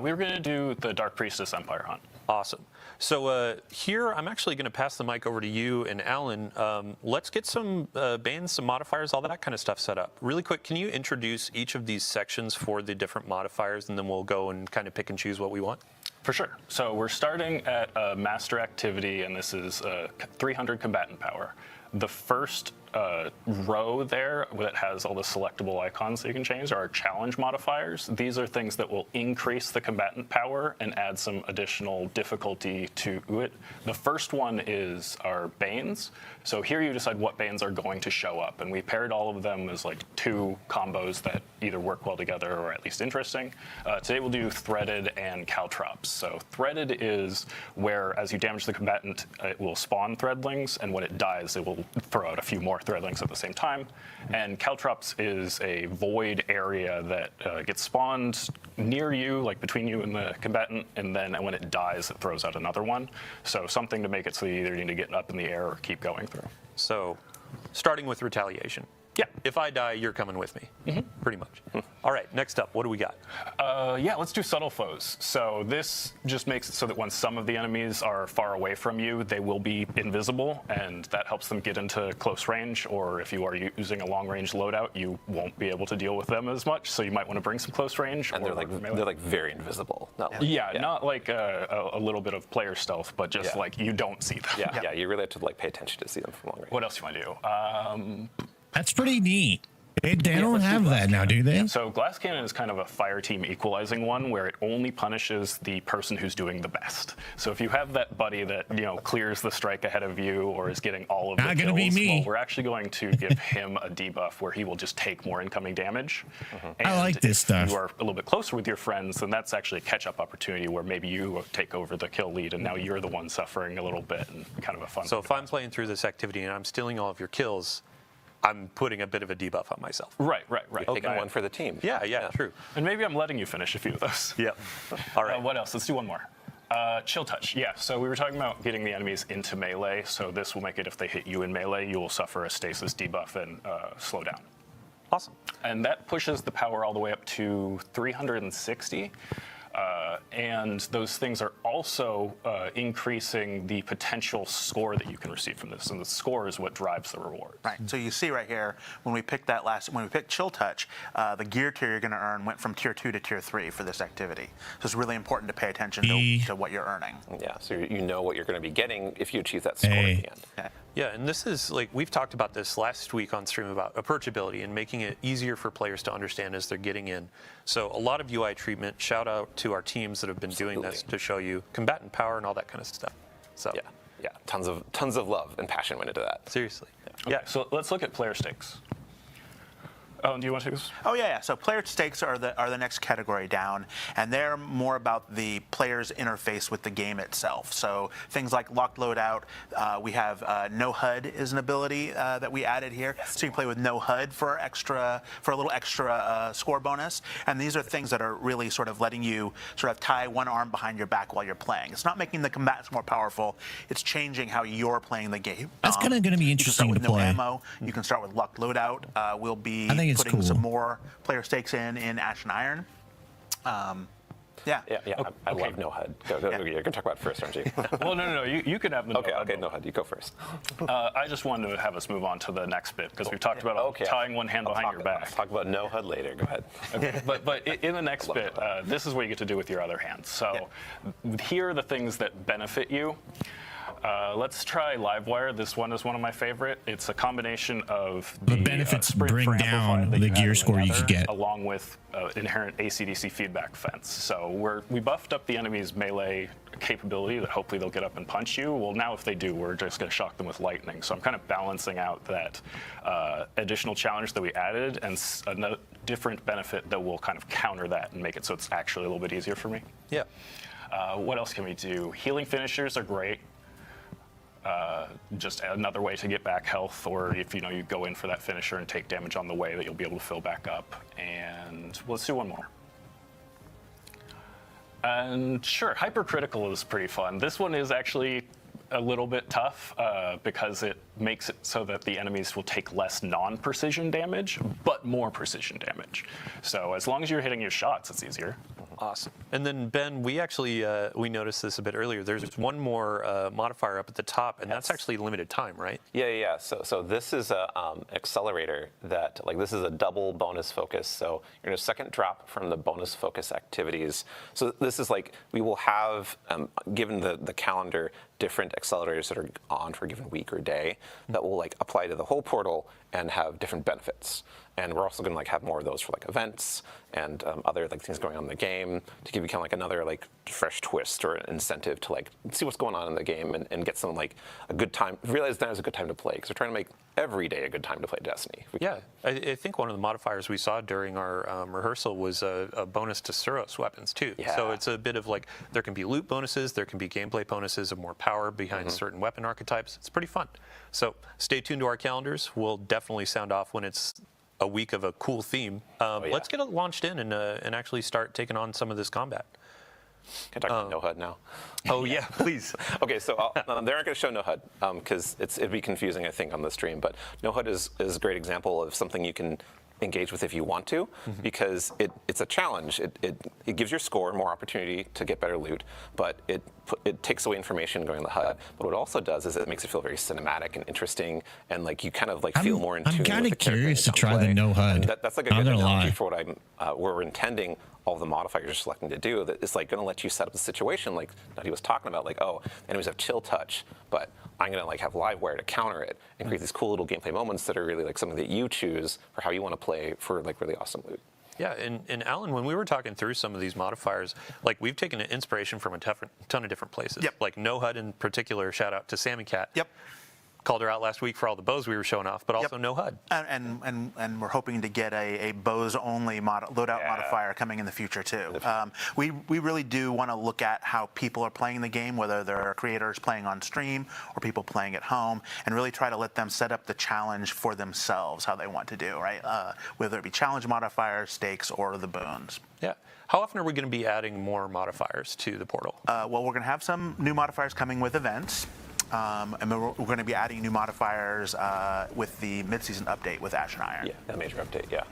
We were going to do the Dark Priestess Empire hunt. Awesome. So here, I'm actually going to pass the mic over to you and Alan. Let's get some bans, some modifiers, all that kind of stuff set up. Really quick, can you introduce each of these sections for the different modifiers, and then we'll go and kind of pick and choose what we want? For sure. So we're starting at a master activity, and this is 300 combatant power. The first row there that has all the selectable icons that you can change are our challenge modifiers. These are things that will increase the combatant power and add some additional difficulty to it. The first one is our Banes. So here you decide what Banes are going to show up, and we paired all of them as like 2 combos that either work well together or at least interesting. Today we'll do Threaded and Caltrops. So Threaded is where as you damage the combatant, it will spawn Threadlings, and when it dies, it will throw out a few more Threadlings at the same time. And Caltrops is a void area that gets spawned near you, like between you and the combatant, and then when it dies, it throws out another one. So something to make it so you either need to get up in the air or keep going through. So starting with retaliation. Yeah. If I die, you're coming with me, pretty much. All right, next up, what do we got? Yeah, let's do subtle foes. So this just makes it so that when some of the enemies are far away from you, they will be invisible, and that helps them get into close range. Or if you are using a long-range loadout, you won't be able to deal with them as much. So you might want to bring some close range. And they're like very invisible. Not like, yeah, not like a little bit of player stealth, but just like you don't see them. Yeah, you really have to like pay attention to see them from long range. What else do you want to do? That's pretty neat. They don't have that now, do they? So Glass Cannon is kind of a fire team equalizing one where it only punishes the person who's doing the best. So if you have that buddy that, clears the strike ahead of you or is getting all of the Not kills, gonna be me. well, we're actually going to give him a debuff where he will just take more incoming damage. And I like this stuff. If you are a little bit closer with your friends, then that's actually a catch-up opportunity where maybe you take over the kill lead and now you're the one suffering a little bit and kind of a fun. So if I'm playing through this activity and I'm stealing all of your kills, I'm putting a bit of a debuff on myself. Right. Taking one for the team. Yeah, true. And maybe I'm letting you finish a few of those. Yep. All right. What else? Let's do one more. Chill touch. Yeah, so we were talking about getting the enemies into melee. So this will make it if they hit you in melee, you will suffer a stasis debuff and slow down. Awesome. And that pushes the power all the way up to 360. And those things are also increasing the potential score that you can receive from this, and the score is what drives the reward. Right. So you see right here when we picked Chill Touch, the gear tier you're going to earn went from tier 2 to tier 3 for this activity. So it's really important to pay attention to what you're earning. Yeah. So you know what you're going to be getting if you achieve that score at the end. Okay. Yeah, and this is like we've talked about this last week on stream about approachability and making it easier for players to understand as they're getting in. So a lot of UI treatment. Shout out to our teams that have been doing this to show you combatant power and all that kind of stuff. So yeah, tons of love and passion went into that. seriously. Okay, so let's look at player stakes. Oh, do you want to take this? Oh yeah. So player stakes are the next category down, and they're more about the player's interface with the game itself. So things like locked loadout. We have no HUD is an ability that we added here, so you can play with no HUD for a little extra score bonus. And these are things that are really sort of letting you sort of tie one arm behind your back while you're playing. It's not making the combatants more powerful. It's changing how you're playing the game. That's kind of going to be interesting you to can start with play. No ammo. You can start with locked loadout. We'll be it's putting cool. some more player stakes in Ash and Iron. Yeah. I love no HUD. Go. You're going to talk about it first, aren't you? Well, no. You can have the Okay, no HUD. You go first. I just wanted to have us move on to the next bit because we've talked about tying one hand behind your back. Let's talk about no HUD later. Go ahead. Okay, but in the next bit, this is what you get to do with your other hand. So here are the things that benefit you. Let's try Livewire. This one is one of my favorite. It's a combination of the benefits sprint bring for down amplify that the you gear have in score you could get. along with inherent AC/DC feedback fence. So we buffed up the enemy's melee capability that hopefully they'll get up and punch you. Well, now if they do, we're just going to shock them with lightning. So I'm kind of balancing out that additional challenge that we added and a different benefit that will kind of counter that and make it so it's actually a little bit easier for me. Yeah. What else can we do? Healing finishers are great. Just another way to get back health, or if you go in for that finisher and take damage on the way, that you'll be able to fill back up. And let's do one more. And sure, hypercritical is pretty fun. This one is actually a little bit tough because it makes it so that the enemies will take less non-precision damage, but more precision damage. So as long as you're hitting your shots, it's easier. Awesome. And then Ben, we actually we noticed this a bit earlier. There's one more modifier up at the top, and that's actually limited time, right? Yeah. So this is a accelerator that this is a double bonus focus. So you're going to second drop from the bonus focus activities. So this is we will have given the calendar different accelerators that are on for a given week or day that will apply to the whole portal and have different benefits. And we're also going to have more of those for events and other things going on in the game to give you kind of another fresh twist or an incentive to see what's going on in the game and get some a good time. Realize that is a good time to play because we're trying to make every day a good time to play Destiny. Yeah, I think one of the modifiers we saw during our rehearsal was a bonus to Suros weapons too. Yeah. So it's a bit of there can be loot bonuses, there can be gameplay bonuses of more power behind certain weapon archetypes. It's pretty fun. So stay tuned to our calendars. We'll definitely sound off when it's a week of a cool theme. Let's get it launched in and actually start taking on some of this combat. Can I talk about no HUD now? Oh yeah, please. Okay, so they aren't going to show no HUD because it'd be confusing, I think, on the stream. But no HUD is a great example of something you can engage with if you want to, because it's a challenge. It gives your score more opportunity to get better loot, but it takes away information going to the HUD. But what it also does is it makes it feel very cinematic and interesting, and like you kind of like feel more in tune. I'm kind with of the character curious and to try the gameplay. no HUD. And that's like a good analogy for what we're intending all the modifiers you're selecting to do. That it's like going to let you set up the situation like that he was talking about, like, oh, enemies have chill touch, but I'm going to like have live wire to counter it and create these cool little gameplay moments that are really like something that you choose for how you want to play for like really awesome loot. Yeah, and Alan, when we were talking through some of these modifiers, like we've taken an inspiration from a ton of different places. Yep. Like No HUD in particular, shout out to Sammy Cat. Yep. Called her out last week for all the bows we were showing off, but also no HUD. And we're hoping to get a bows only loadout modifier coming in the future too. We really do want to look at how people are playing the game, whether they're creators playing on stream or people playing at home, and really try to let them set up the challenge for themselves, how they want to do, right? Whether it be challenge modifiers, stakes, or the boons. Yeah. How often are we going to be adding more modifiers to the portal? Well, we're going to have some new modifiers coming with events. And we're going to be adding new modifiers with the mid-season update with Ash and Iron. Yeah, a major update, yeah.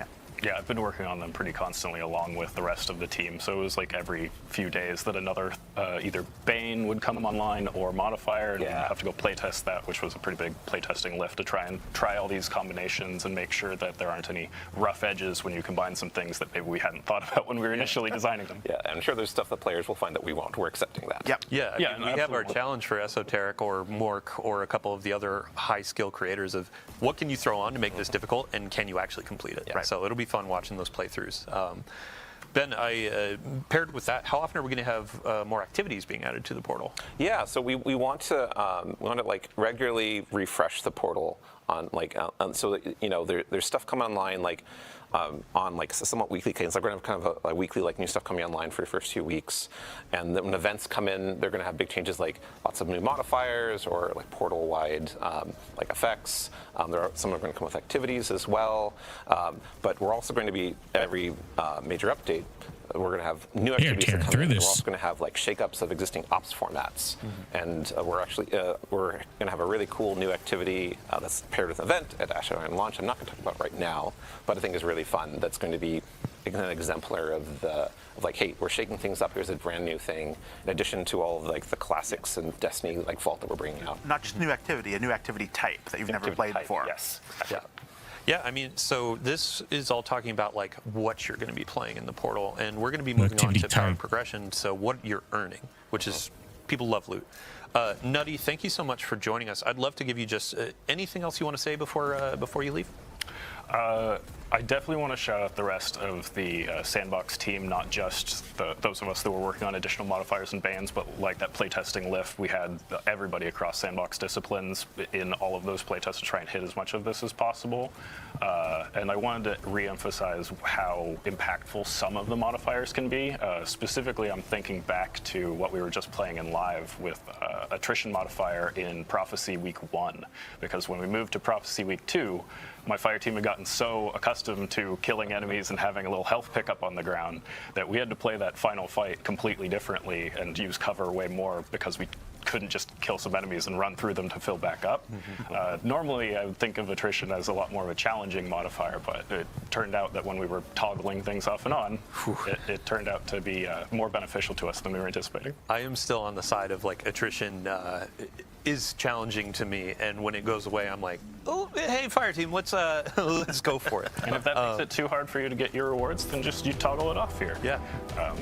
Yeah, I've been working on them pretty constantly along with the rest of the team. So it was like every few days that another either Bane would come online or modifier, and we'd have to go playtest that, which was a pretty big playtesting lift to try all these combinations and make sure that there aren't any rough edges when you combine some things that maybe we hadn't thought about when we were initially designing them. Yeah, I'm sure there's stuff that players will find that we won't. We're accepting that. Yep. Yeah, I mean, we have our challenge for Esoteric or Mork or a couple of the other high skill creators of what can you throw on to make this difficult, and can you actually complete it? Right. So it'll be fun watching those playthroughs. Ben, I paired with that, how often are we going to have more activities being added to the portal? Yeah, so we want to like regularly refresh the portal on like so that, you know, there's stuff coming online like on like somewhat weekly cadence. Like we're gonna have kind of a weekly like new stuff coming online for the first few weeks, and then when events come in, they're gonna have big changes like lots of new modifiers or like portal wide like effects. There are some are going to come with activities as well, but we're also going to be every major update. We're going to have new activities that come in. We're also going to have like shakeups of existing ops formats, and we're actually we're going to have a really cool new activity that's paired with an event at Ash and Iron launch. I'm not going to talk about right now, but I think is really fun. That's going to be an exemplar of like, hey, we're shaking things up. Here's a brand new thing, in addition to all of like the classics and Destiny like Vault that we're bringing out. Not just new activity, a new activity type that you've never played before. Yes. Yeah. Yeah, I mean, so this is all talking about like what you're going to be playing in the portal, and we're going to be moving on to power progression. So what you're earning, which is people love loot. Nutty, thank you so much for joining us. I'd love to give you just anything else you want to say before you leave. I definitely want to shout out the rest of the Sandbox team, not just those of us that were working on additional modifiers and bans, but like that playtesting lift. We had everybody across Sandbox disciplines in all of those playtests to try and hit as much of this as possible. And I wanted to re-emphasize how impactful some of the modifiers can be. Specifically, I'm thinking back to what we were just playing in live with attrition modifier in Prophecy Week 1, because when we moved to Prophecy Week 2, my fire team had gotten so accustomed to killing enemies and having a little health pickup on the ground that we had to play that final fight completely differently and use cover way more because we couldn't just kill some enemies and run through them to fill back up. Normally, I would think of attrition as a lot more of a challenging modifier, but it turned out that when we were toggling things off and on, it turned out to be more beneficial to us than we were anticipating. I am still on the side of like attrition is challenging to me, and when it goes away, I'm like, oh, hey, fire team, let's let's go for it. And if that makes it too hard for you to get your rewards, then just you toggle it off here. Yeah.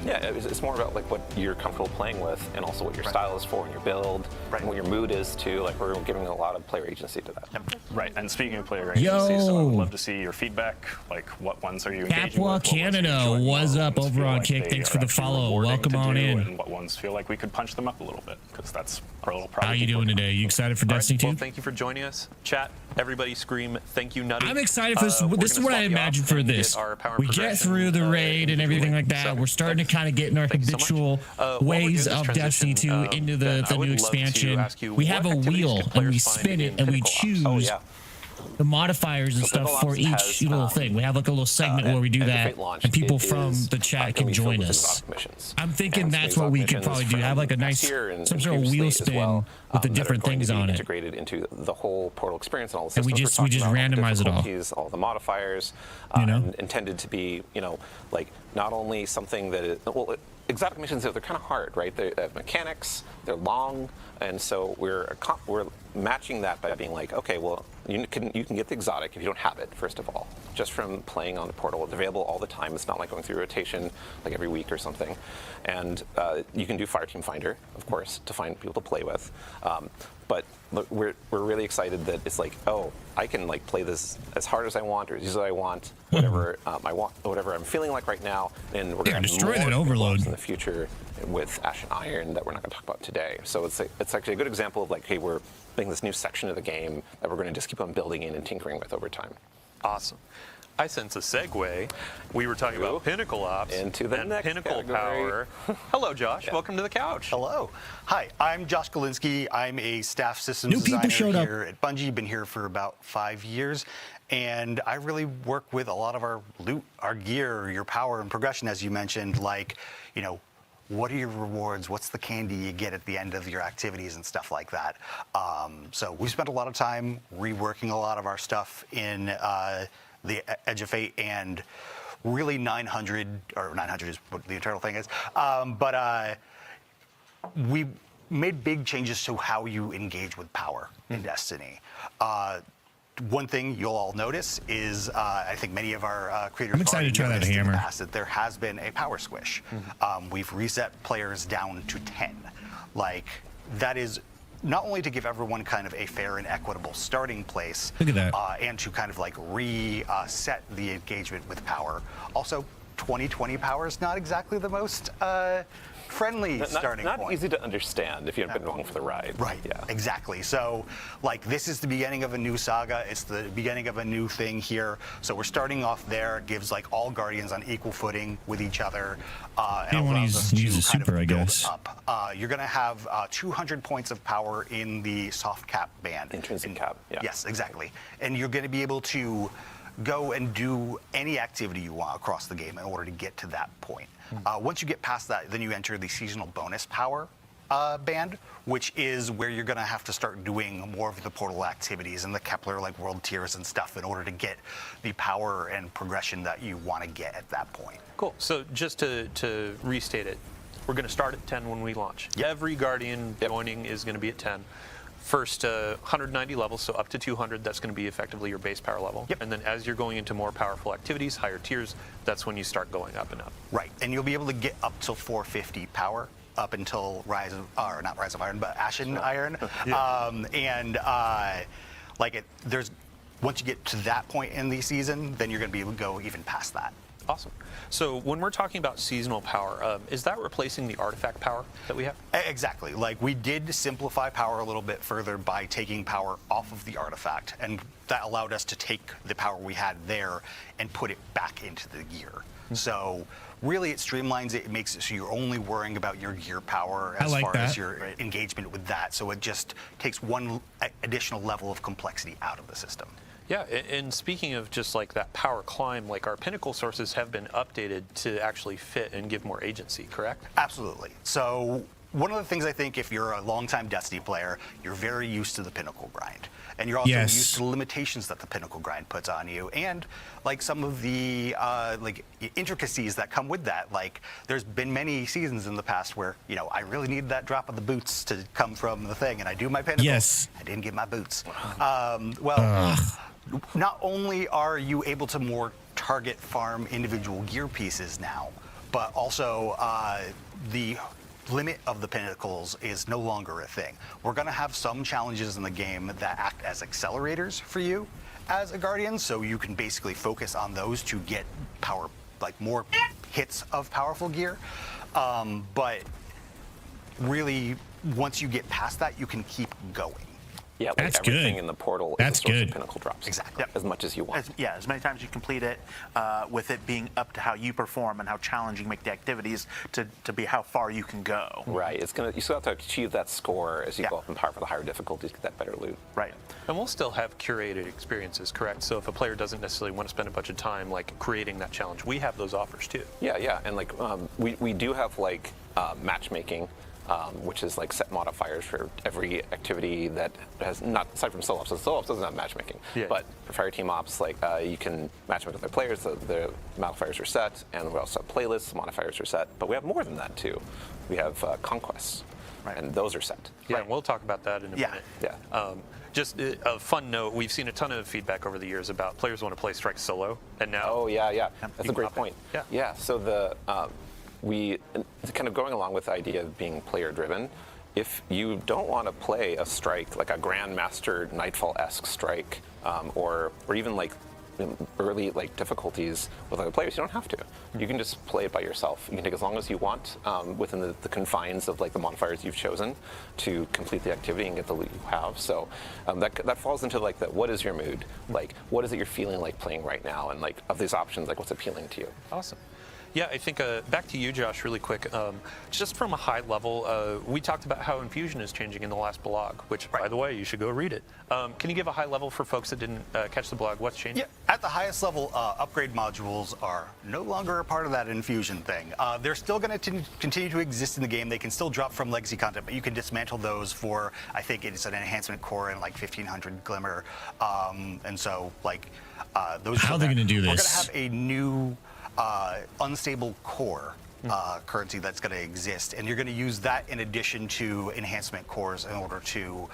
It's more about like what you're comfortable playing with, and also what your style is for, and your build, and what your mood is too. Like we're giving a lot of player agency to that. Right. And speaking of player agency, so I would love to see your feedback. Like, what ones are you engaging with? Canada, what's up over on Kick? Thanks for the follow. Welcome on in. And what ones feel like we could punch them up a little bit, because that's our little problem. How you doing today? You excited for Destiny 2? Well, thank you for joining us. Chat, everybody scream, thank you, Nutty. I'm excited for this. This is what I imagined for this. We get through the raid and everything like that. We're starting to kind of get in our habitual ways of Destiny 2 into the new expansion. We have a wheel, and we spin it, and we choose the modifiers and So stuff for Pinnacle each Ops has, little thing. We have like a little segment where we do Edge of that, Fate launch, and people it from is, the chat gonna can be filled join with us. exotic missions. I'm thinking And some that's what we exotic could probably missions do. Have from like a nice, last year and some sort of previous wheel slate as spin well, with the that are different going to things be on it. integrated into the whole Portal experience and all the And systems. we we're just talking about, randomize it all. difficulties, all the modifiers, You know? and intended to be, like not only something that is, well, exotic missions, they're kind of hard, right? They have mechanics, they're long, and so we're matching that by being like, okay, well, you can get the exotic if you don't have it, first of all, just from playing on the Portal. It's available all the time. It's not like going through rotation like every week or something. And you can do Fireteam Finder, of course, to find people to play with. But look, we're really excited that it's like, oh, I can like play this as hard as I want or as easy as I want, whatever I want, whatever I'm feeling like right now. And we're going to destroy that overload in the future with Ash and Iron that we're not going to talk about today. So it's actually a good example of like, hey, we're making this new section of the game that we're going to just keep on building in and tinkering with over time. Awesome. I sense a segue. We were talking about Pinnacle Ops into the and next Pinnacle category. Power. Hello, Josh. Welcome to the couch. Hello. Hi, I'm Josh Galinsky. I'm a staff systems New people showed designer up. here at Bungie. Been here for about 5 years. And I really work with a lot of our loot, our gear, your power and progression, as you mentioned, like, what are your rewards? What's the candy you get at the end of your activities and stuff like that? So we spent a lot of time reworking a lot of our stuff in the Edge of Fate and really 900 is what the eternal thing is. But we made big changes to how you engage with power in Destiny. One thing you'll all notice is, I think many of our creators I'm excited to try that hammer. that there has been a power squish. We've reset players down to 10. Like, that is not only to give everyone kind of a fair and equitable starting place, Look at that. And to kind of like reset the engagement with power. Also, 2020 power is not exactly the most friendly starting not point. easy to understand if you haven't been along for the ride. Right, Yeah. exactly. So, like, this is the beginning of a new saga. It's the beginning of a new thing here. So we're starting off there. It gives, like, all Guardians on equal footing with each other. And want to allows us use a kind of super, I build guess. up. You're going to have 200 points of power in the soft cap band. Intrinsic cap, yeah. Yes, exactly. And you're going to be able to go and do any activity you want across the game in order to get to that point. Once you get past that, then you enter the seasonal bonus power band, which is where you're going to have to start doing more of the Portal activities and the Kepler like world tiers and stuff in order to get the power and progression that you want to get at that point. Cool. So just to restate it, we're going to start at 10 when we launch. Every Guardian joining is going to be at 10. First 190 levels, so up to 200, that's going to be effectively your base power level. And then as you're going into more powerful activities, higher tiers, that's when you start going up and up. Right, and you'll be able to get up till 450 power up until not Rise of Iron, but Ashen Iron. Once you get to that point in the season, then you're going to be able to go even past that. Awesome. So when we're talking about seasonal power, is that replacing the artifact power that we have? Exactly. Like, we did simplify power a little bit further by taking power off of the artifact, and that allowed us to take the power we had there and put it back into the gear. So really it streamlines it. It makes it so you're only worrying about your gear power as far as your engagement with that. So it just takes one additional level of complexity out of the system. Yeah, and speaking of just like that power climb, like our Pinnacle sources have been updated to actually fit and give more agency, correct? Absolutely. So one of the things I think, if you're a longtime Destiny player, you're very used to the Pinnacle grind. And you're also used to the limitations that the Pinnacle grind puts on you, and like some of the intricacies that come with that. Like, there's been many seasons in the past where, I really need that drop of the boots to come from the thing, and I do my Pinnacle. Yes. I didn't get my boots. Not only are you able to more target farm individual gear pieces now, but also the limit of the Pinnacles is no longer a thing. We're going to have some challenges in the game that act as accelerators for you as a Guardian, so you can basically focus on those to get power, like more hits of powerful gear. But really, once you get past that, you can keep going. Yeah, like That's everything good. in the portal That's is a source good. of pinnacle drops. Exactly. As much as you want. As many times as you complete it, with it being up to how you perform and how challenging you make the activities to be how far you can go. Right. You still have to achieve that score as you Yeah. go up in power for the higher difficulties to get that better loot. Right. And we'll still have curated experiences, correct? So if a player doesn't necessarily want to spend a bunch of time like creating that challenge, we have those offers too. Yeah, and like we do have like matchmaking, which is like set modifiers for every activity that has not aside from solo ops. So solo ops doesn't have matchmaking, Yeah. but for fire team ops, like you can match with other players. The modifiers are set, and we also have playlists. Modifiers are set, but we have more than that too. We have conquests, Right. and those are set. Yeah, and we'll talk about that in a Yeah. minute. Yeah. Just a fun note, we've seen a ton of feedback over the years about players want to play Strike solo, and now Oh yeah. That's You a great pop it. point. Yeah. So the we kind of going along with the idea of being player driven. If you don't want to play a strike like a Grandmaster Nightfall-esque strike, or even like early like difficulties with other players, you don't have to. You can just play it by yourself. You can take as long as you want within the confines of like the modifiers you've chosen to complete the activity and get the loot you have. So that falls into like what is your mood? Like what is it you're feeling like playing right now? And like of these options, like what's appealing to you? Awesome. Yeah, I think back to you, Josh, really quick. Just from a high level, we talked about how Infusion is changing in the last blog, which, by the way, you should go read it. Can you give a high level for folks that didn't catch the blog? What's changing? Yeah, at the highest level, upgrade modules are no longer a part of that Infusion thing. They're still going to continue to exist in the game. They can still drop from legacy content, but you can dismantle those for, I think it's an enhancement core and like 1500 Glimmer. And so, like, those. How are they going to do We're this? going to have a new unstable core currency that's going to exist, and you're going to use that in addition to enhancement cores in order to,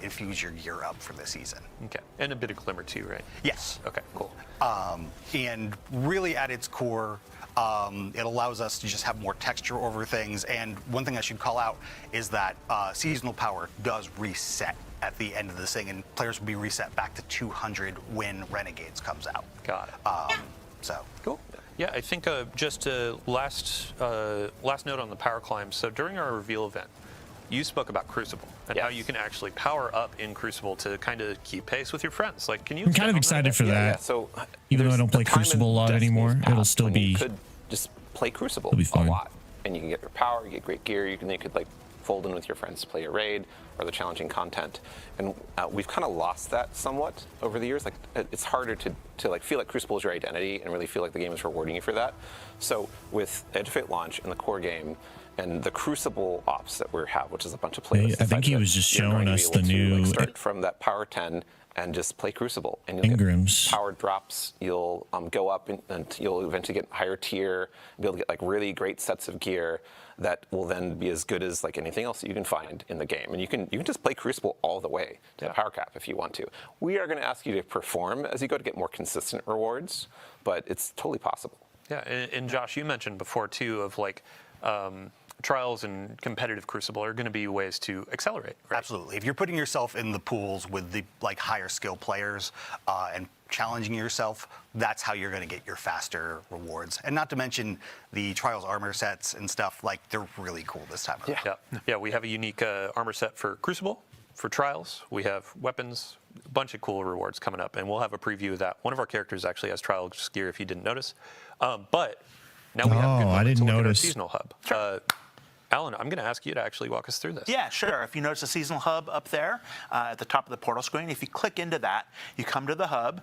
infuse your gear up for the season. Okay. And a bit of Glimmer too, right? Yes. Okay, cool. And really at its core, it allows us to just have more texture over things. And one thing I should call out is that seasonal power does reset at the end of this thing, and players will be reset back to 200 when Renegades comes out. Got it. Cool. Yeah, I think just last note on the power climb. So during our reveal event, you spoke about Crucible and how you can actually power up in Crucible to kind of keep pace with your friends. Like, can you? I'm kind of excited for that. Yeah, so Even though I there's don't play the time in Crucible a lot Destiny's anymore, it'll past still when you be. could just play Crucible It'll be a fun. lot, and you can get your power, you get great gear. You could like fold in with your friends to play a raid or the challenging content, and we've kind of lost that somewhat over the years. Like it's harder to like feel like Crucible is your identity and really feel like the game is rewarding you for that. So with Edge of Fate launch and the core game and the Crucible ops that we have, which is a bunch of playlists. I think he was just showing us the new start from that power 10 and just play Crucible, and you'll Ingrams. get powered drops. You'll go up and you'll eventually get higher tier, be able to get like really great sets of gear that will then be as good as like anything else that you can find in the game. And you can just play Crucible all the way to the power cap if you want to. We are going to ask you to perform as you go to get more consistent rewards, but it's totally possible. Yeah, and Josh, you mentioned before too of like trials and competitive Crucible are going to be ways to accelerate, right? Absolutely. If you're putting yourself in the pools with the like higher skill players and challenging yourself, that's how you're going to get your faster rewards. And not to mention the Trials armor sets and stuff, like they're really cool this time around. Yeah, we have a unique armor set for Crucible, for Trials. We have weapons, a bunch of cool rewards coming up, and we'll have a preview of that. One of our characters actually has Trials gear if you didn't notice. But now we have a good moment I didn't to look at our notice. seasonal hub. Alan, I'm going to ask you to actually walk us through this. Yeah, sure. If you notice the seasonal hub up there at the top of the portal screen, if you click into that, you come to the hub,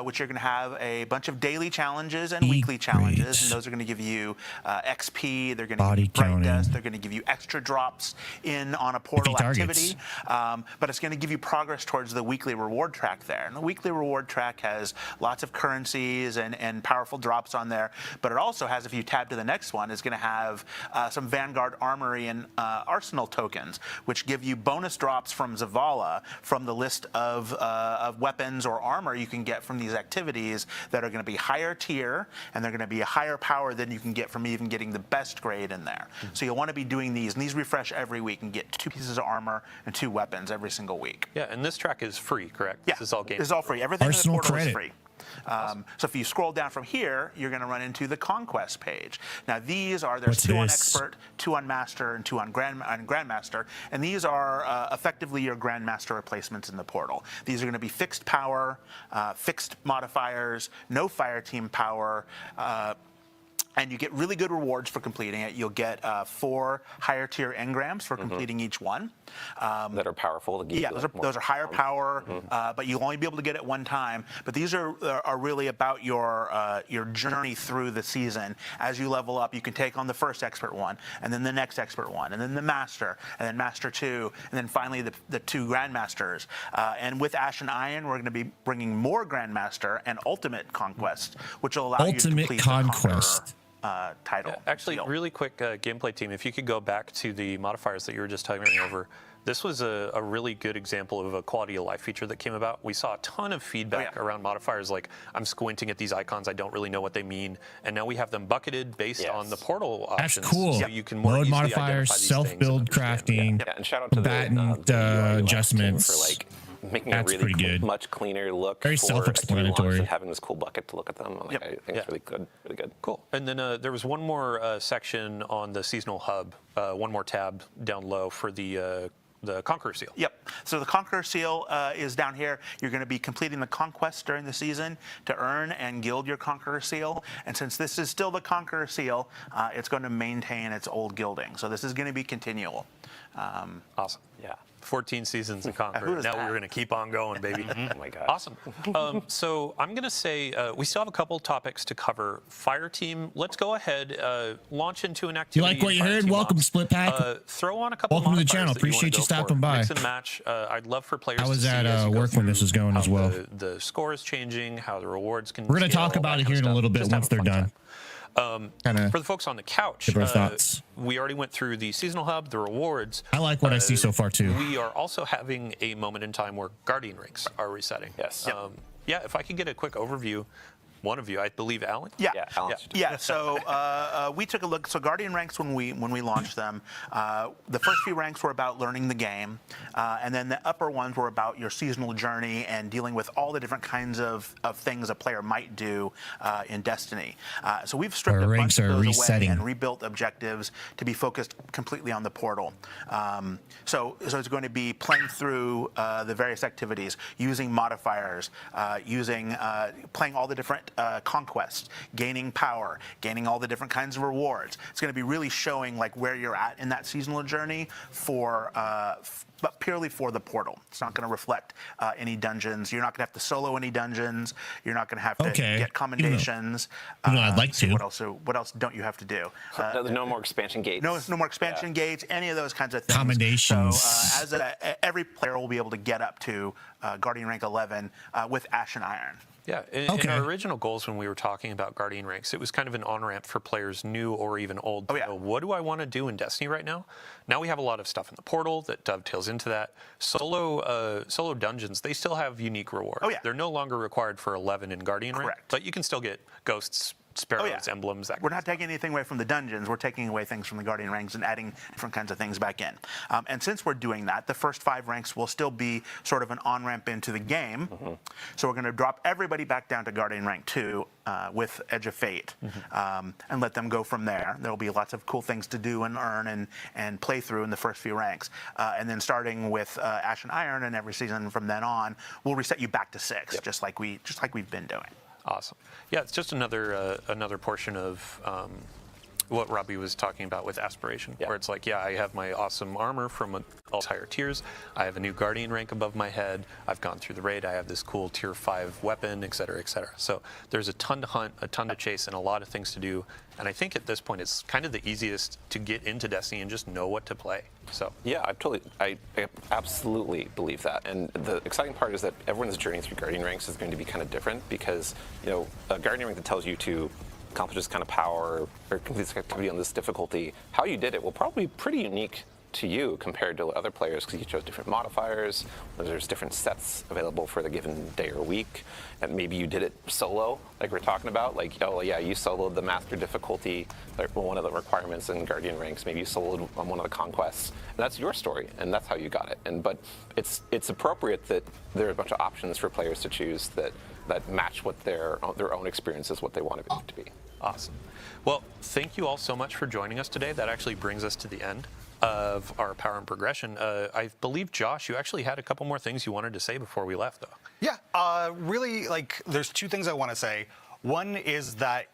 which you're going to have a bunch of daily challenges and weekly challenges. And those are going to give you XP. They're going to give you bright dust. They're going to give you extra drops in on a portal activity. But it's going to give you progress towards the weekly reward track there. And the weekly reward track has lots of currencies and powerful drops on there. But it also has, if you tab to the next one, it's going to have some Vanguard Armory and Arsenal tokens, which give you bonus drops from Zavala from the list of weapons or armor you can get from these activities that are going to be higher tier, and they're going to be a higher power than you can get from even getting the best grade in there. So you'll want to be doing these, and these refresh every week, and get 2 pieces of armor and 2 weapons every single week. Yeah, and this track is free, correct? Yeah, This is all game. This is all free. Everything Arsenal in the portal credit. is free. So if you scroll down from here, you're going to run into the Conquest page. Now there's What's 2 on this? Expert, 2 on Master, and 2 on Grandmaster, and these are effectively your Grandmaster replacements in the portal. These are going to be fixed power, fixed modifiers, no fire team power, and you get really good rewards for completing it. You'll get 4 higher tier engrams for completing each one. That are powerful. To give Yeah, you those are higher power, but you'll only be able to get it one time. But these are really about your journey through the season. As you level up, you can take on the first expert one, and then the next expert one, and then the master, and then master 2, and then finally the 2 grandmasters. And with Ash and Iron, we're going to be bringing more grandmaster and ultimate conquest, which will allow you to Ultimate complete Conquest. the Conqueror title. Actually, seal. really quick gameplay team, if you could go back to the modifiers that you were just talking over, this was a really good example of a quality of life feature that came about. We saw a ton of feedback around modifiers like, I'm squinting at these icons, I don't really know what they mean, and now we have them bucketed based on the portal That's options. cool. So you can more Load easily modifiers, identify these things and self-build understand them. crafting, Yeah, and shout out to combatant the UI adjustments. team for like making That's a really pretty good. much cleaner look. Very for self-explanatory. activity launch and having this cool bucket to look at them. Like, I think it's really good. Really good. Cool. And then there was one more section on the seasonal hub, one more tab down low for the Conqueror Seal. Yep. So the Conqueror Seal is down here. You're going to be completing the conquest during the season to earn and gild your Conqueror Seal. And since this is still the Conqueror Seal, it's going to maintain its old gilding. So this is going to be continual. Awesome. Yeah. 14 seasons of Who Conqueror. is Now that? we're going to keep on going, baby. Oh my God. Awesome. So I'm going to say we still have a couple topics to cover. Fire team, let's go ahead, launch into an activity. like what in you Fire heard? Team Welcome, Ops. Split Pack. Throw on a couple Welcome to the modifiers channel. that you wanna Appreciate you go stopping for. by. Mix and match. I'd love for players I was to see at as you go work when this through was going how as well. The score is changing, how the rewards can We're going to scale, talk all about that it kind here of in a stuff. little bit Just once having they're a fun done. time. For the folks on the couch, give our thoughts. we already went through the seasonal hub, the rewards. I like what I see so far, too. We are also having a moment in time where Guardian ranks are resetting. Yes. Yeah, if I could get a quick overview, one of you, I believe Alan. Yeah, Alan should do it. So we took a look. So Guardian ranks when we launched them, the first few ranks were about learning the game, and then the upper ones were about your seasonal journey and dealing with all the different kinds of things a player might do in Destiny. So we've stripped Our a bunch ranks of are those resetting. away and rebuilt objectives to be focused completely on the portal. So it's going to be playing through the various activities, using modifiers, playing all the different conquests, gaining power, gaining all the different kinds of rewards. It's going to be really showing like where you're at in that seasonal journey but purely for the portal. It's not going to reflect any dungeons. You're not going to have to solo any dungeons. You're not going to have to get commendations. I'd like to. What else don't you have to do? No more expansion gates. No more expansion gates, any of those kinds of things. Commendations. So every player will be able to get up to Guardian rank 11 with Ash and Iron. Yeah, in our original goals when we were talking about Guardian ranks, it was kind of an on-ramp for players new or even old to know, what do I want to do in Destiny right now? Now we have a lot of stuff in the portal that dovetails into that. Solo dungeons, they still have unique rewards. They're no longer required for 11 in Guardian rank, but you can still get ghosts, sparrows, emblems, that We're not taking anything away from the dungeons. We're taking away things from the Guardian ranks and adding different kinds of things back in. And since we're doing that, the first 5 ranks will still be sort of an on-ramp into the game. So we're going to drop everybody back down to Guardian rank 2 with Edge of Fate and let them go from there. There will be lots of cool things to do and earn and play through in the first few ranks. And then starting with Ash and Iron and every season from then on, we'll reset you back to 6, just like we've been doing. Awesome. Yeah, it's just another portion of what Robbie was talking about with aspiration, where it's like, I have my awesome armor from all higher tiers. I have a new Guardian rank above my head. I've gone through the raid. I have this cool tier 5 weapon, et cetera, et cetera. So there's a ton to hunt, a ton to chase, and a lot of things to do. And I think at this point, it's kind of the easiest to get into Destiny and just know what to play. So yeah, I absolutely believe that. And the exciting part is that everyone's journey through Guardian ranks is going to be kind of different because, a Guardian rank that tells you to accomplish this kind of power or complete this activity on this difficulty, how you did it will probably be pretty unique to you compared to other players because you chose different modifiers. There's different sets available for the given day or week, and maybe you did it solo, like we're talking about. Like, you soloed the master difficulty, like one of the requirements in Guardian ranks. Maybe you soloed on one of the conquests, and that's your story, and that's how you got it. But it's appropriate that there are a bunch of options for players to choose that that match what their own experiences, what they want it to be. Awesome. Well, thank you all so much for joining us today. That actually brings us to the end of our Power and Progression. I believe, Josh, you actually had a couple more things you wanted to say before we left, though. Yeah, really, like, there's two things I want to say. One is that,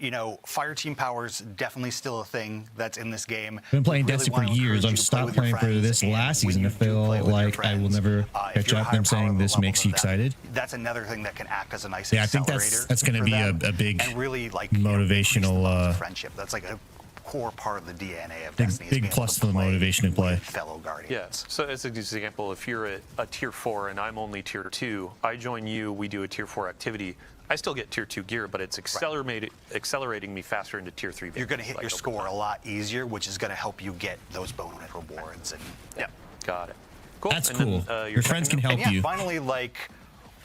fire team power is definitely still a thing that's in this game. I've been playing Destiny for years. I've stopped playing for this last season. I feel like I will never catch up. I'm saying this makes you excited. That's another thing that can act as a nice I think accelerator. that's going to be a big and really, like, motivational friendship. That's like a core part of the DNA of big, Destiny. big plus for the motivation to play. Fellow Guardians. Yeah. So as an example, if you're at a tier 4 and I'm only tier 2, I join you, we do a tier 4 activity. I still get tier 2 gear, but it's accelerating me faster into tier 3. You're going to hit your score a lot easier, which is going to help you get those bonus rewards. And yeah, got it. Cool. That's and cool. Then, your friends can help and you. Finally, like,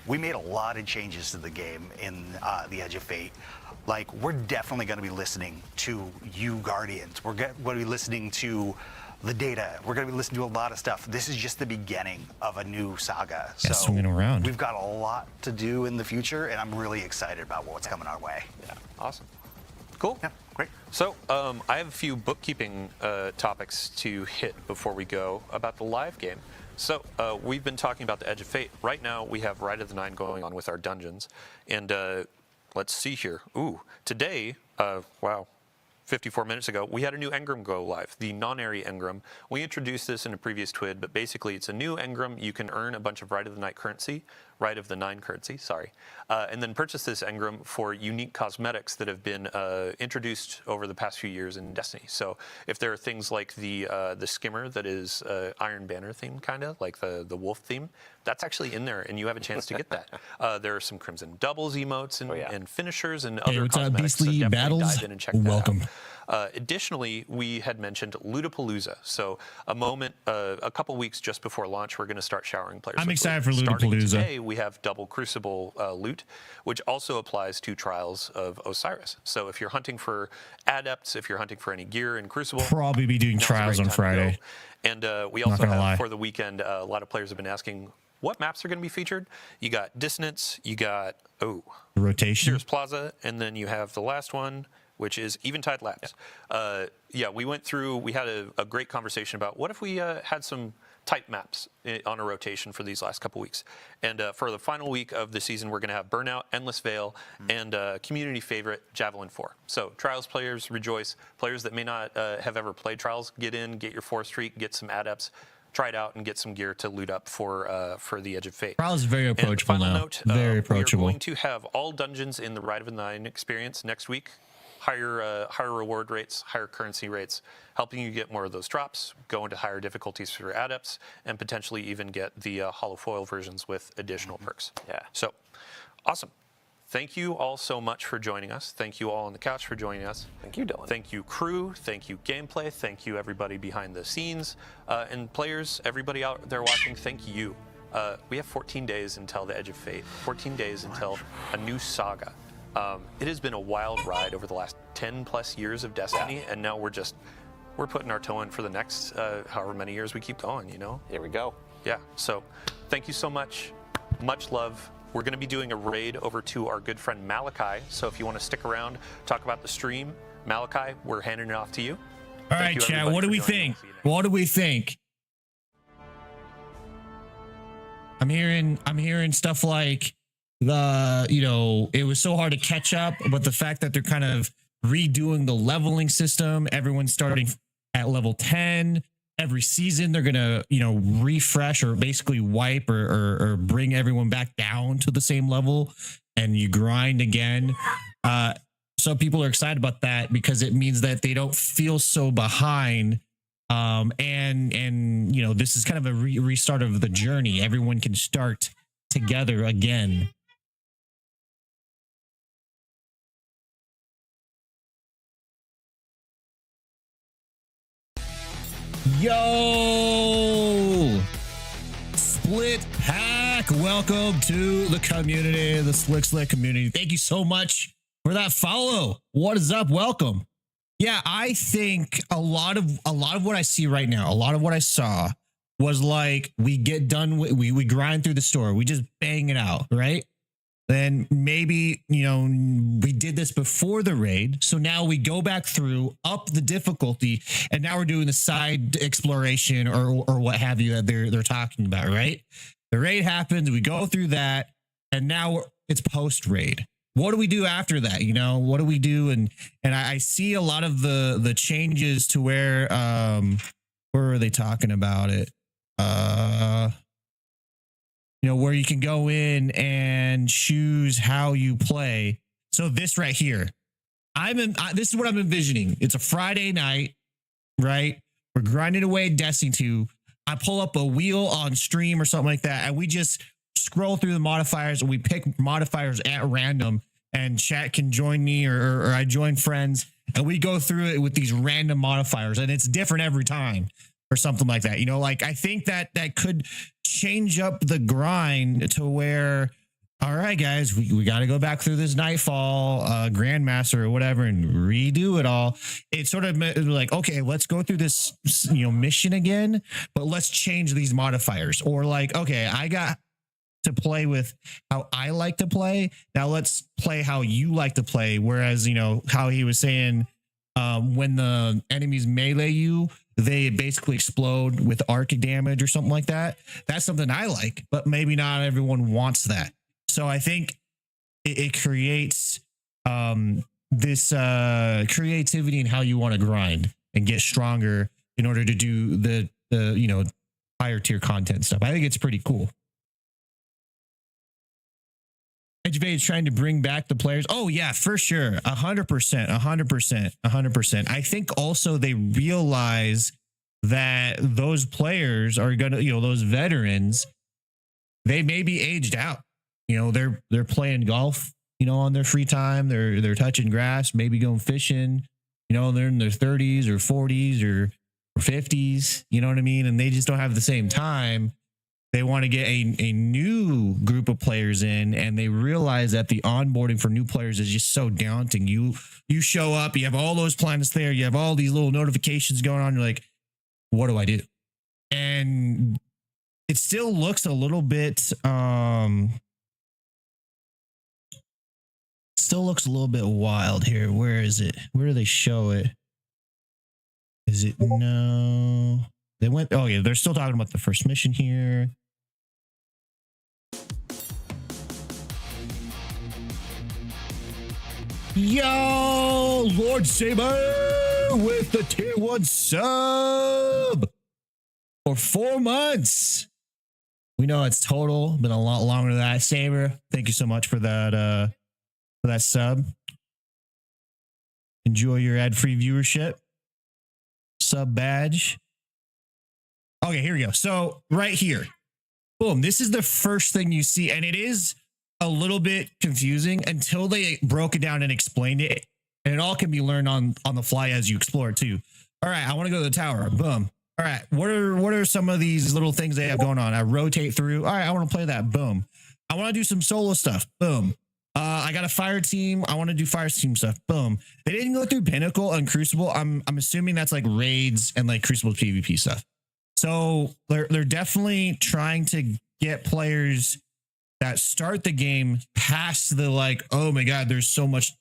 we made a lot of changes to the game in the Edge of Fate. Like, we're definitely going to be listening to you Guardians. We're going to be listening to the data. We're going to be listening to a lot of stuff. This is just the beginning of a new saga. So swinging around. We've got a lot to do in the future, and I'm really excited about what's coming our way. Yeah, awesome. Cool. Yeah, great. So I have a few bookkeeping topics to hit before we go about the live game. So we've been talking about the Edge of Fate. Right now we have Rite of the Nine going on with our dungeons. And let's see here. Ooh, today, wow. 54 minutes ago, we had a new engram go live, the non-area engram. We introduced this in a previous TWID, but basically it's a new engram. You can earn a bunch of Rite of the Nine currency, sorry, and then purchase this engram for unique cosmetics that have been introduced over the past few years in Destiny. So if there are things like the skimmer that is Iron Banner theme, kind of like the wolf theme, that's actually in there, and you have a chance to get that. There are some Crimson Doubles emotes and finishers and other cosmetics. Beastly so Battles? dive in and check Welcome. that out. Additionally, we had mentioned Ludapalooza. So a couple weeks just before launch, we're going to start showering players. I'm with excited for loot. Starting Ludapalooza. Today, we have double Crucible loot, which also applies to Trials of Osiris. So if you're hunting for adepts, if you're hunting for any gear in Crucible, Probably be doing now's a great Trials on time to Friday. go. And we also gonna lie. have for the weekend, a lot of players have been asking what maps are going to be featured. You got Dissonance, you got Rotation. Sears Plaza, and then you have the last one, which is Eventide Labs. Yeah, we went through, we had a great conversation about what if we had some type maps on a rotation for these last couple weeks. And for the final week of the season, we're going to have Burnout, Endless Veil, and community favorite, Javelin 4. So Trials players rejoice. Players that may not have ever played Trials, get in, get your 4 streak, get some adepts, try it out, and get some gear to loot up for the Edge of Fate. Trials is very approachable and final now. Note, Very approachable. We're going to have all dungeons in the Rite of the Nine experience next week. Higher reward rates, higher currency rates, helping you get more of those drops, go into higher difficulties for your adepts, and potentially even get the hollow foil versions with additional perks. Yeah. So, awesome. Thank you all so much for joining us. Thank you all on the couch for joining us. Thank you, Dylan. Thank you, crew. Thank you, gameplay. Thank you, everybody behind the scenes. And players, everybody out there watching, thank you. We have 14 days until the Edge of Fate, 14 days until a new saga. It has been a wild ride over the last 10 plus years of Destiny, and now we're putting our toe in for the next however many years we keep going, you know? Here we go. Yeah, so thank you so much. Much love. We're going to be doing a raid over to our good friend Malachi, so if you want to stick around, talk about the stream, Malachi, we're handing it off to you. All right, chat, what do we think? What do we think? I'm hearing stuff like it was so hard to catch up, but the fact that they're kind of redoing the leveling system, everyone's starting at level 10 every season. They're gonna refresh or basically wipe or bring everyone back down to the same level, and you grind again. So people are excited about that because it means that they don't feel so behind. And this is kind of a restart of the journey. Everyone can start together again. Yo, Split Pack, welcome to the community, the Slick community. Thank you so much for that follow. What is up? Welcome. Yeah, I think a lot of what I see right now, a lot of what I saw was like we get done with we grind through the story, we just bang it out, right? then maybe, you know, we did this before the raid. So now we go back through, up the difficulty, and now we're doing the side exploration or what have you that they're talking about, right? The raid happens, we go through that, and now it's post raid. What do we do after that? You know, what do we do? And I see a lot of the changes to where are they talking about it? You know, where you can go in and choose how you play. So this right here, this is what I'm envisioning. It's a Friday night, right? We're grinding away at Destiny 2. I pull up a wheel on stream or something like that, and we just scroll through the modifiers, and we pick modifiers at random, and chat can join me or I join friends, and we go through it with these random modifiers, and it's different every time or something like that. You know, like I think that could change up the grind to where, all right, guys, we got to go back through this Nightfall, Grandmaster or whatever and redo it all. It's sort of like, okay, let's go through this, you know, mission again, but let's change these modifiers. Or like, okay, I got to play with how I like to play. Now let's play how you like to play. Whereas, you know, how he was saying, when the enemies melee you, they basically explode with arc damage or something like that. That's something I like, but maybe not everyone wants that. So I think it creates this creativity in how you want to grind and get stronger in order to do the you know, higher tier content stuff. I think it's pretty cool. Edgevade is trying to bring back the players. Oh yeah, for sure. 100%. I think also they realize that those players are going to, you know, those veterans, they may be aged out. You know, they're playing golf, you know, on their free time. They're touching grass, maybe going fishing, you know, they're in their 30s or 40s or 50s, you know what I mean? And they just don't have the same time. They want to get a new group of players in, and they realize that the onboarding for new players is just so daunting. You show up, you have all those planets there, you have all these little notifications going on. You're like, what do I do? And it still looks a little bit, still looks a little bit wild here. Where is it? Where do they show it? Is it no? They went, oh yeah, they're still talking about the first mission here. Yo, Lord Saber with the tier 1 sub for 4 months. We know it's total, been a lot longer than that. Saber, thank you so much for that sub. Enjoy your ad-free viewership. Sub badge. Okay, here we go. So right here, boom, this is the first thing you see, and it is a little bit confusing until they broke it down and explained it, and it all can be learned on the fly as you explore too. All right, I want to go to the tower. Boom. All right, what are some of these little things they have going on? I rotate through. All right, I want to play that. Boom. I want to do some solo stuff. Boom. I got a fire team. I want to do fire team stuff. Boom. They didn't go through Pinnacle and Crucible. I'm assuming that's like raids and like Crucible PvP stuff. So they're definitely trying to get players that start the game past the like, oh my God, there's so much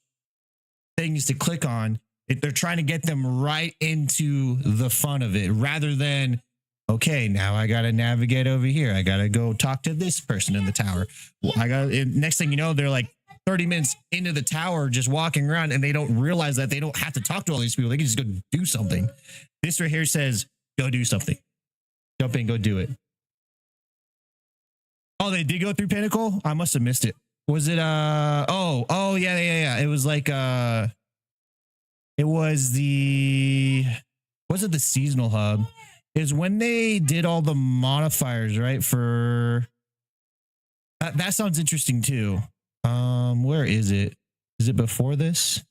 things to click on. They're trying to get them right into the fun of it rather than, okay, now I got to navigate over here. I got to go talk to this person in the tower. Well, next thing you know, they're like 30 minutes into the tower, just walking around, and they don't realize that they don't have to talk to all these people. They can just go do something. This right here says, go do something. Jump in, go do it. Oh, they did go through Pinnacle? I must have missed it. Was it, oh, yeah. It was like, was it the seasonal hub? Is when they did all the modifiers, right? For, that sounds interesting too. Where is it? Is it before this?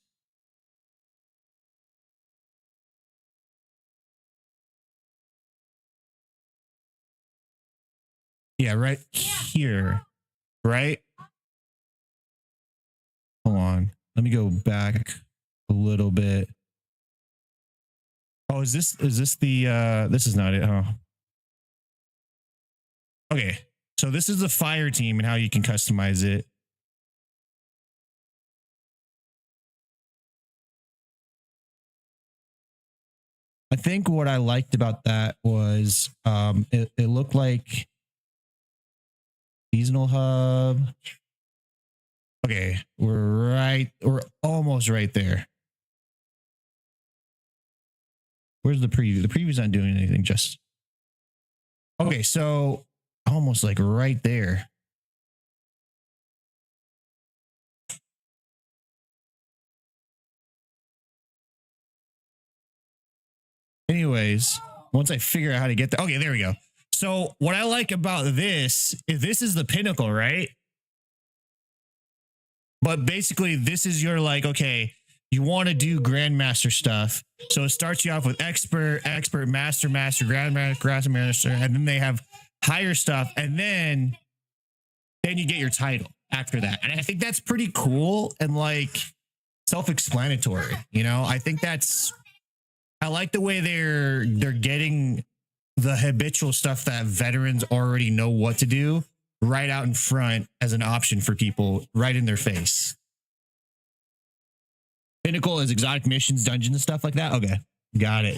Yeah, right here, right? Hold on. Let me go back a little bit. Oh, is this the, this is not it, huh? Okay. So this is the fire team and how you can customize it. I think what I liked about that was it looked like seasonal hub. Okay, we're almost right there. Where's the preview? The preview's not doing anything, just okay, so almost like right there. Anyways, once I figure out how to get there. Okay, there we go. So what I like about this is the pinnacle, right? But basically, this is your like, okay, you want to do grandmaster stuff. So it starts you off with expert, master, grandmaster, and then they have higher stuff, and then you get your title after that. And I think that's pretty cool and like self-explanatory. You know, I think I like the way they're getting the habitual stuff that veterans already know what to do right out in front as an option for people right in their face. Pinnacle is exotic missions, dungeons, and stuff like that. Okay. Got it.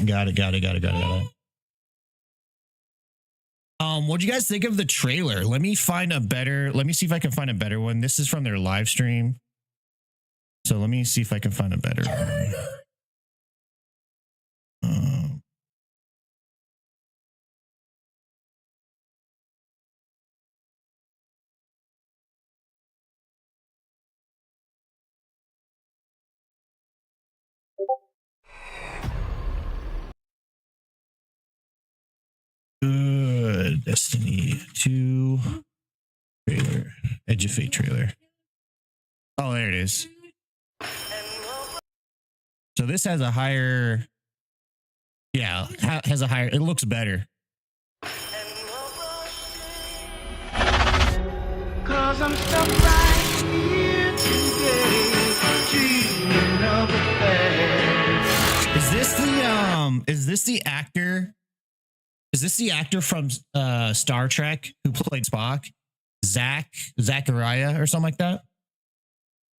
What'd you guys think of the trailer? Let me see if I can find a better one. This is from their live stream. So let me see if I can find a better one. Good. Destiny 2 trailer. Edge of Fate trailer. Oh, there it is. So this has a higher. Yeah, has a higher. It looks better. Cause I'm stuck right here today, dreaming of a face. Is this the actor? Is this the actor from Star Trek who played Spock? Zachariah or something like that?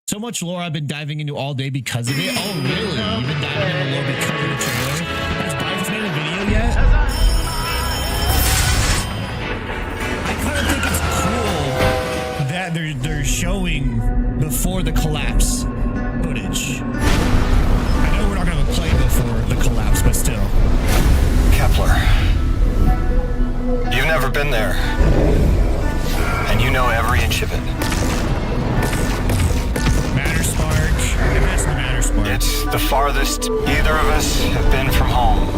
So much lore I've been diving into all day because of it. Oh, really? You've been diving into lore because of the trailer? Has Biden's made a video yet? I kind of think it's cool that they're showing before the collapse footage. I know we're not going to play before the collapse, but still. Kepler, you've never been there, and you know every inch of it. It's the farthest either of us have been from home,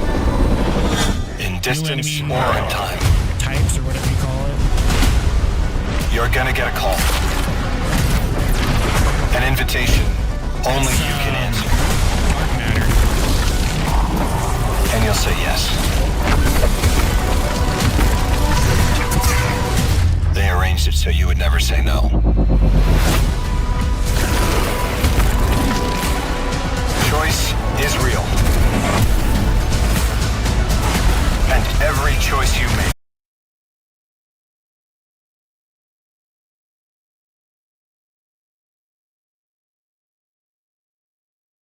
in distance or in time. Types or whatever you call it. You're gonna get a call, an invitation only you can answer, Dark matter. and you'll say yes. They arranged it so you would never say no. Choice is real. And every choice you make.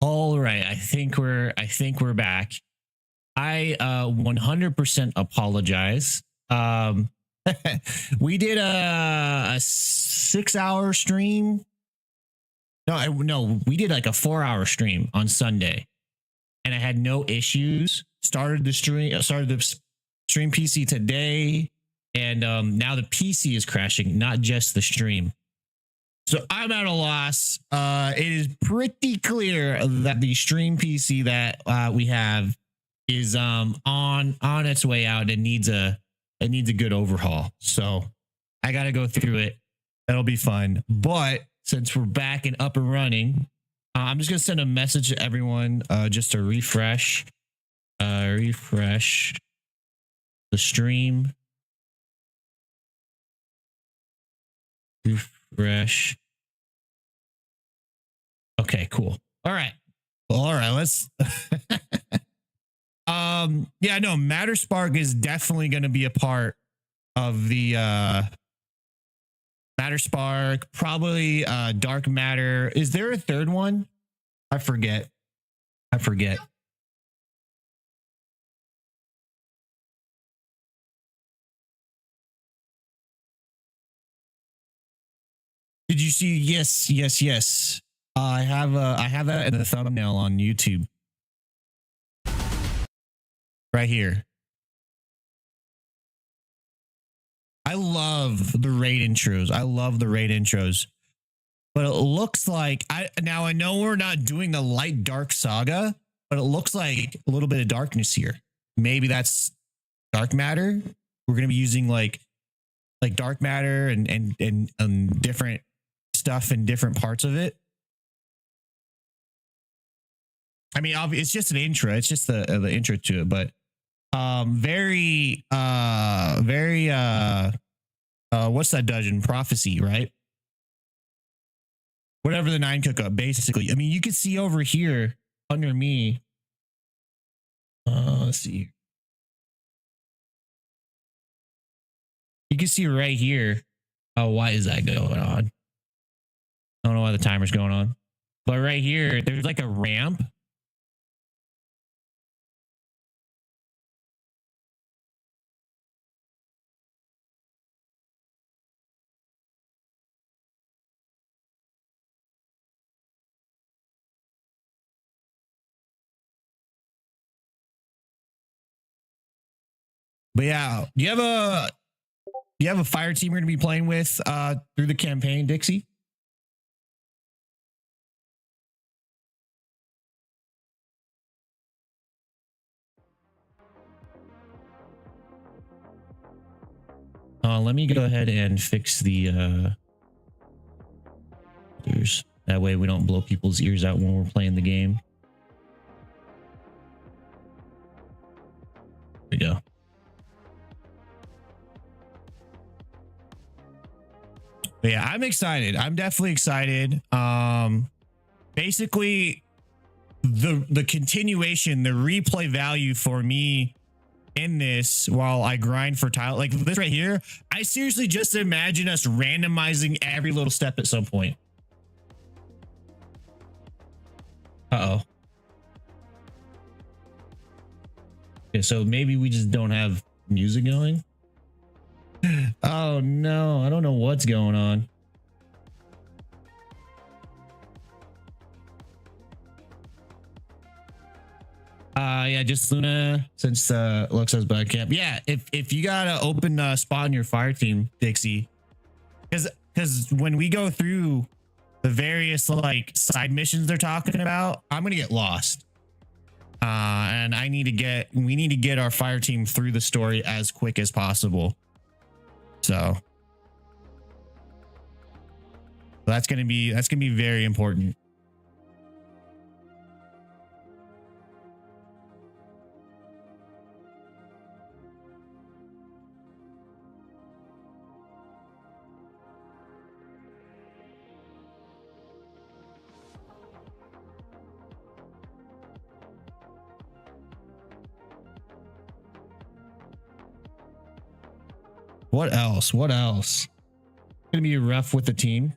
All right, I think we're back. I 100% apologize. We did a 6-hour stream. No, we did like a 4-hour stream on Sunday, and I had no issues. Started the stream PC today, and now the PC is crashing, not just the stream. So I'm at a loss. It is pretty clear that the stream PC that we have is on its way out. It needs a good overhaul. So I got to go through it. That'll be fun. But since we're back and up and running, I'm just going to send a message to everyone just to refresh the stream. Refresh. Okay, cool. All right, let's yeah, no, Matter Spark is definitely going to be a part of the Matter Spark, probably Dark Matter. Is there a third one? I forget. Did you see? Yes, yes, yes. I have that in the thumbnail on YouTube. Right here. I love the raid intros. I love the raid intros. But it looks like I know we're not doing the light dark saga, but it looks like a little bit of darkness here. Maybe that's dark matter. We're gonna be using like dark matter and different stuff in different parts of it. I mean, it's just an intro. It's just the intro to it, but very what's that dungeon? Prophecy, right? Whatever the 9 cook up, basically. I mean, you can see over here under me. Let's see. You can see right here. Oh, why is that going on? I don't know why the timer's going on. But right here, there's like a ramp. But yeah, do you have a fire team you're going to be playing with through the campaign, Dixie? Let me go ahead and fix the that way we don't blow people's ears out when we're playing the game. There we go. But yeah, I'm excited. I'm definitely excited. Basically, the continuation, the replay value for me in this while I grind for tile, like this right here, I seriously just imagine us randomizing every little step at some point. Uh-oh. Okay, so maybe we just don't have music going. Oh no, I don't know what's going on. Yeah, just Luna, since Lux has bad camp. Yeah, if you got an open spot in your fire team, Dixie, because when we go through the various like side missions they're talking about, I'm gonna get lost. And we need to get our fire team through the story as quick as possible. So that's gonna be very important. What else? What else? Gonna be rough with the team.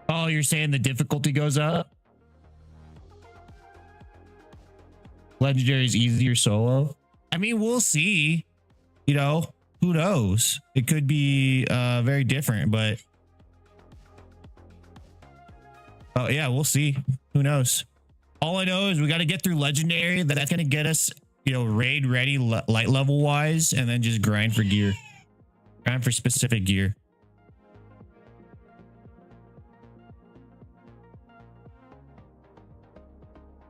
Oh, you're saying the difficulty goes up? Legendary's easier solo. I mean, we'll see. You know, who knows? It could be very different, but oh yeah, we'll see. Who knows? All I know is we got to get through legendary. That's gonna get us, you know, raid ready light level wise, and then just grind for gear. Grind for specific gear.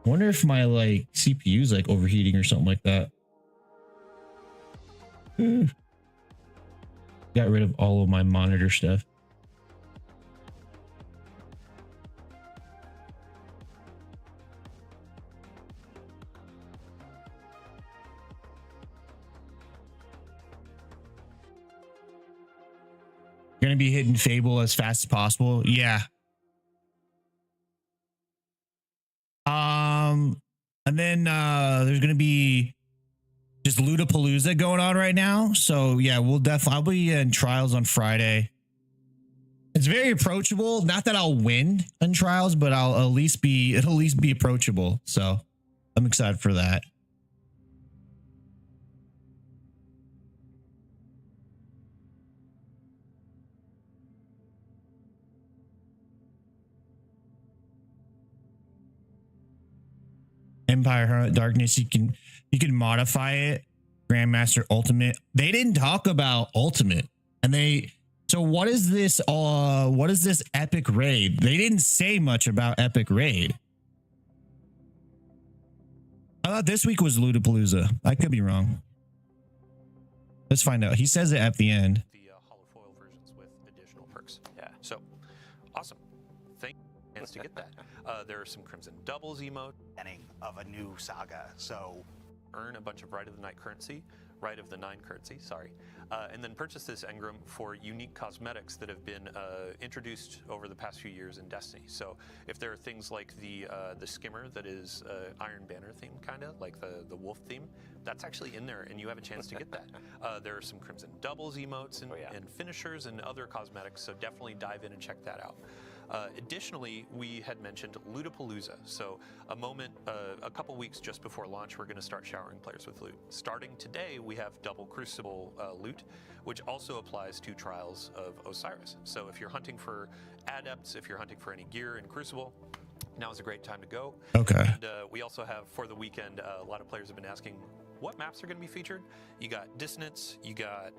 Wonder if my like CPU is like overheating or something like that. Got rid of all of my monitor stuff. Gonna be hitting Fable as fast as possible. Yeah. And then there's gonna be just Ludapalooza going on right now. So yeah, I'll be in trials on Friday. It's very approachable. Not that I'll win in trials, but it'll at least be approachable. So I'm excited for that. Empire Hunt Darkness. You can modify it. Grandmaster Ultimate. They didn't talk about Ultimate, and so what is this? What is this Epic Raid? They didn't say much about Epic Raid. I thought this week was Ludapalooza. I could be wrong. Let's find out. He says it at the end. The hollow foil versions with additional perks. Yeah. So awesome. Thank you to get that. There are some Crimson Doubles emote. Of a new saga. So Earn a bunch of Rite of the Night currency, Rite of the Nine currency, sorry, and then purchase this engram for unique cosmetics that have been introduced over the past few years in Destiny. So if there are things like the skimmer that is Iron Banner theme, kind of like the wolf theme, that's actually in there, and you have a chance to get that. There are some Crimson Doubles emotes and finishers and other cosmetics, so definitely dive in and check that out. Additionally, we had mentioned Ludapalooza. So a couple weeks just before launch, we're going to start showering players with loot. Starting today, we have double Crucible loot, which also applies to Trials of Osiris. So if you're hunting for adepts, if you're hunting for any gear in Crucible, now is a great time to go. Okay. And we also have, for the weekend, a lot of players have been asking what maps are going to be featured. You got Dissonance, you got,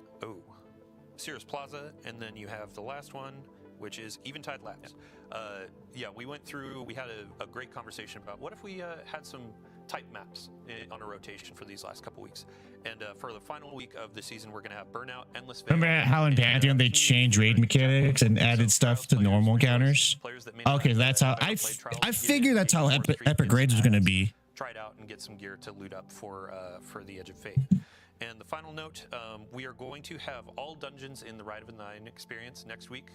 Cirrus Plaza, and then you have the last one, which is Eventide Labs. We went through, we had a great conversation about what if we had some type maps on a rotation for these last couple weeks. And for the final week of the season, we're going to have Burnout, Endless Veil. Remember how in Pantheon they changed raid mechanics and added stuff to normal encounters? Okay, that's how I figured that's how Epic Raids was going to be. Try it out and get some gear to loot up for the Edge of Fate. And the final note, we are going to have all dungeons in the Rite of the Nine experience next week.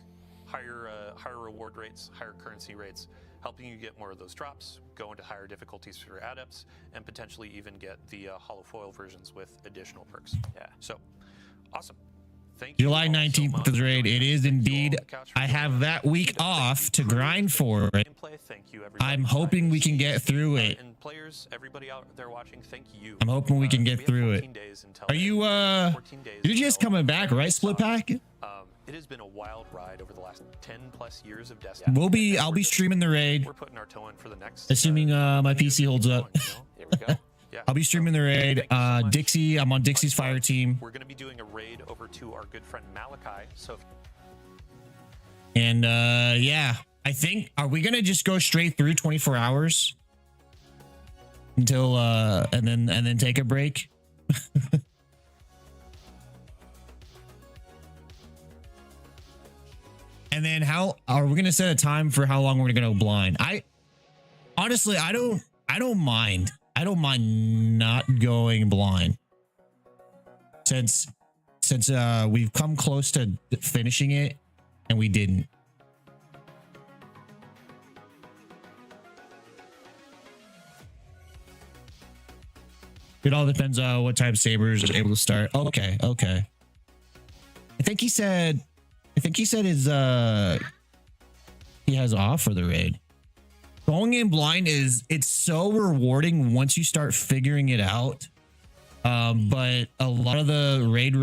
Higher reward rates, higher currency rates, helping you get more of those drops, go into higher difficulties for adepts, and potentially even get the hollow foil versions with additional perks. Yeah. So, awesome. Thank you. July 19th is the raid. It is indeed. I have that week off to grind for it. Thank you, I'm hoping we can get through it. And players, everybody out there watching, thank you. I'm hoping we can get through it. Are you you're just coming back, right, Split Pack? It has been a wild ride over the last 10 plus years of Destiny. I'll be streaming the raid. We're putting our toe in for the next. Assuming my PC holds up. Here we go. Yeah. I'll be streaming the raid. Dixie, I'm on Dixie's fire team. We're going to be doing a raid over to our good friend Malachi. So. And yeah, I think, are we going to just go straight through 24 hours until and then take a break? And then how are we going to set a time for how long we're going to go blind? Honestly, I don't mind. I don't mind not going blind. Since we've come close to finishing it and we didn't. It all depends on what time Sabers is able to start. Okay. I think he said his he has off for the raid. Going in blind it's so rewarding once you start figuring it out. But a lot of the raid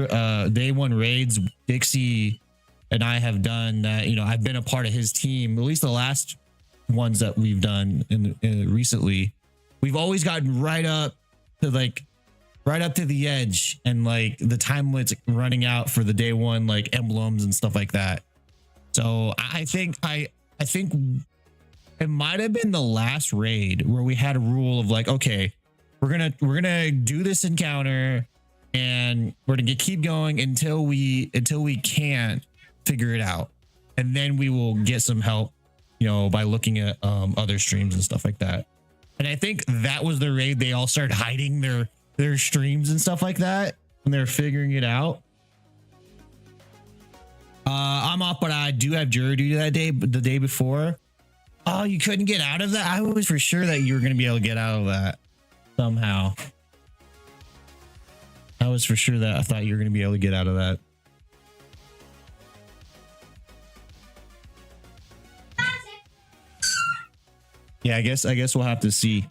day one raids Dixie and I have done that, I've been a part of his team, at least the last ones that we've done in recently. We've always gotten right up to the edge, and like the time limit's running out for the day one like emblems and stuff like that. So I think it might have been the last raid where we had a rule of like, okay, we're gonna do this encounter and we're gonna keep going until we can't figure it out, and then we will get some help, by looking at other streams and stuff like that. And I think that was the raid they all started hiding their streams and stuff like that when they're figuring it out. I'm off, but I do have jury duty that day, the day before. Oh, you couldn't get out of that? I was for sure that you were going to be able to get out of that somehow. I was for sure that I thought you were going to be able to get out of that. Yeah, I guess we'll have to see.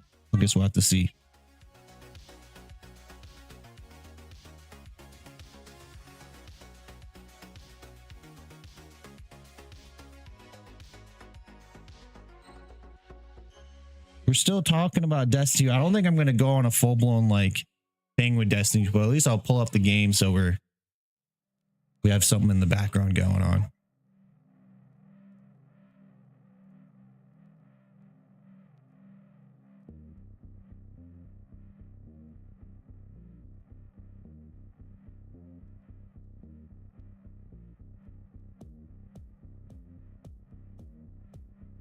we're still talking about Destiny. I don't think I'm going to go on a full blown like thing with Destiny, but at least I'll pull up the game so we have something in the background going on.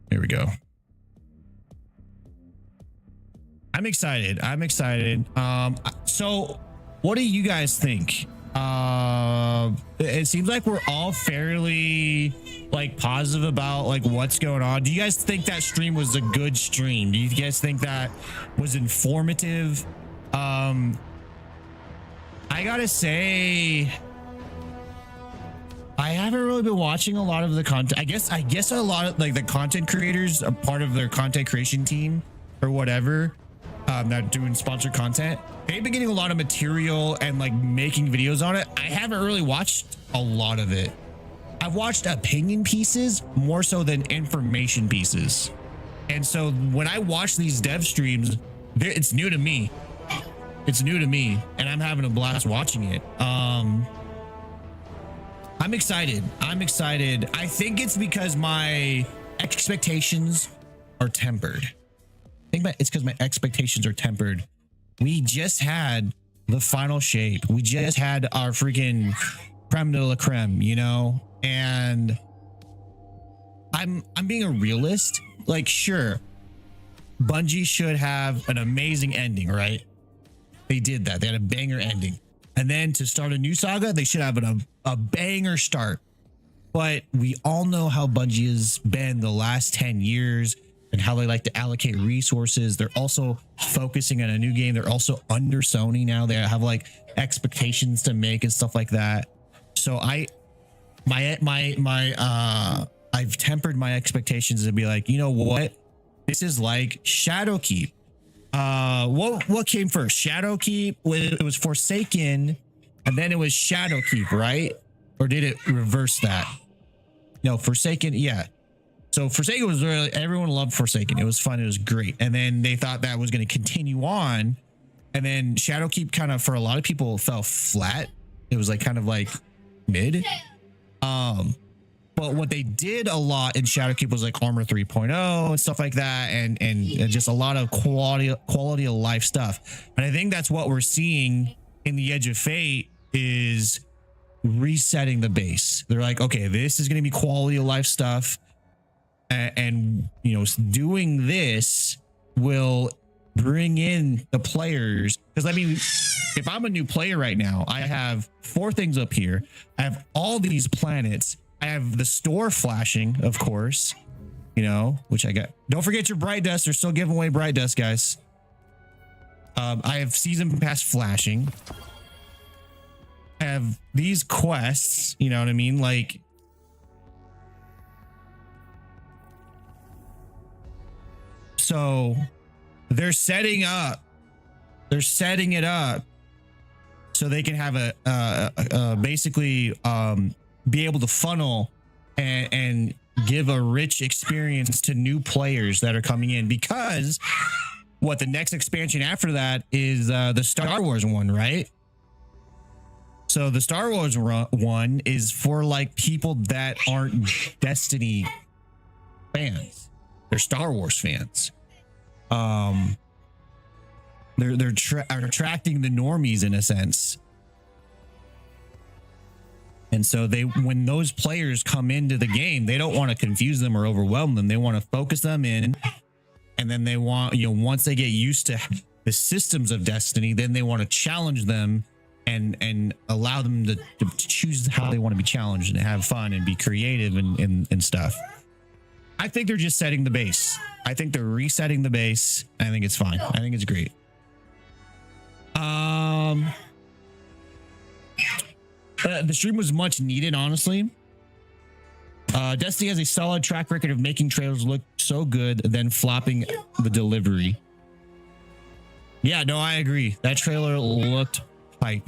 Here we go. I'm excited. So what do you guys think? It seems like we're all fairly like positive about like what's going on. Do you guys think that stream was a good stream? Do you guys think that was informative? I gotta say, I haven't really been watching a lot of the content. I guess a lot of like the content creators are part of their content creation team or whatever, that doing sponsored content. They've been getting a lot of material and like making videos on it. I haven't really watched a lot of it. I've watched opinion pieces more so than information pieces. And so when I watch these dev streams, it's new to me. It's new to me, and I'm having a blast watching it. I'm excited. I think it's because my expectations are tempered. It's because my expectations are tempered. We just had the final shape. We just had our freaking creme de la creme, you know? And I'm being a realist. Like, sure, Bungie should have an amazing ending, right? They did that. They had a banger ending. And then to start a new saga, they should have a banger start. But we all know how Bungie has been the last 10 years and how they like to allocate resources. They're also focusing on a new game. They're also under Sony now. They have like expectations to make and stuff like that. So I've tempered my expectations to be like, you know what? This is like Shadowkeep. What came first? Shadowkeep? It was Forsaken, and then it was Shadowkeep, right? Or did it reverse that? No, Forsaken, yeah. So Forsaken was really, everyone loved Forsaken. It was fun. It was great. And then they thought that was going to continue on. And then Shadowkeep kind of, for a lot of people, fell flat. It was like kind of like mid. But what they did a lot in Shadowkeep was like Armor 3.0 and stuff like that, and just a lot of quality of life stuff. And I think that's what we're seeing in the Edge of Fate is resetting the base. They're like, okay, this is going to be quality of life stuff, and you know, doing this will bring in the players. Because I mean, if I'm a new player right now, I have 4 things up here. I have all these planets. I have the store flashing, of course, you know, which I got. Don't forget your Bright Dust. They're still giving away Bright Dust, guys. I have Season Pass flashing. I have these quests, you know what I mean? Like, so they're setting it up so they can have a basically be able to funnel and give a rich experience to new players that are coming in, because what the next expansion after that is the Star Wars one, right? So the Star Wars one is for like people that aren't Destiny fans. They're Star Wars fans. They're attracting the normies in a sense. And so when those players come into the game, they don't want to confuse them or overwhelm them. They want to focus them in, and then they want, you know, once they get used to the systems of Destiny, then they want to challenge them and allow them to choose how they want to be challenged and have fun and be creative and stuff. I think they're just setting the base. I think they're resetting the base. I think it's fine. I think it's great. The stream was much needed, honestly. Destiny has a solid track record of making trailers look so good, then flopping the delivery. Yeah, no, I agree. That trailer looked hype.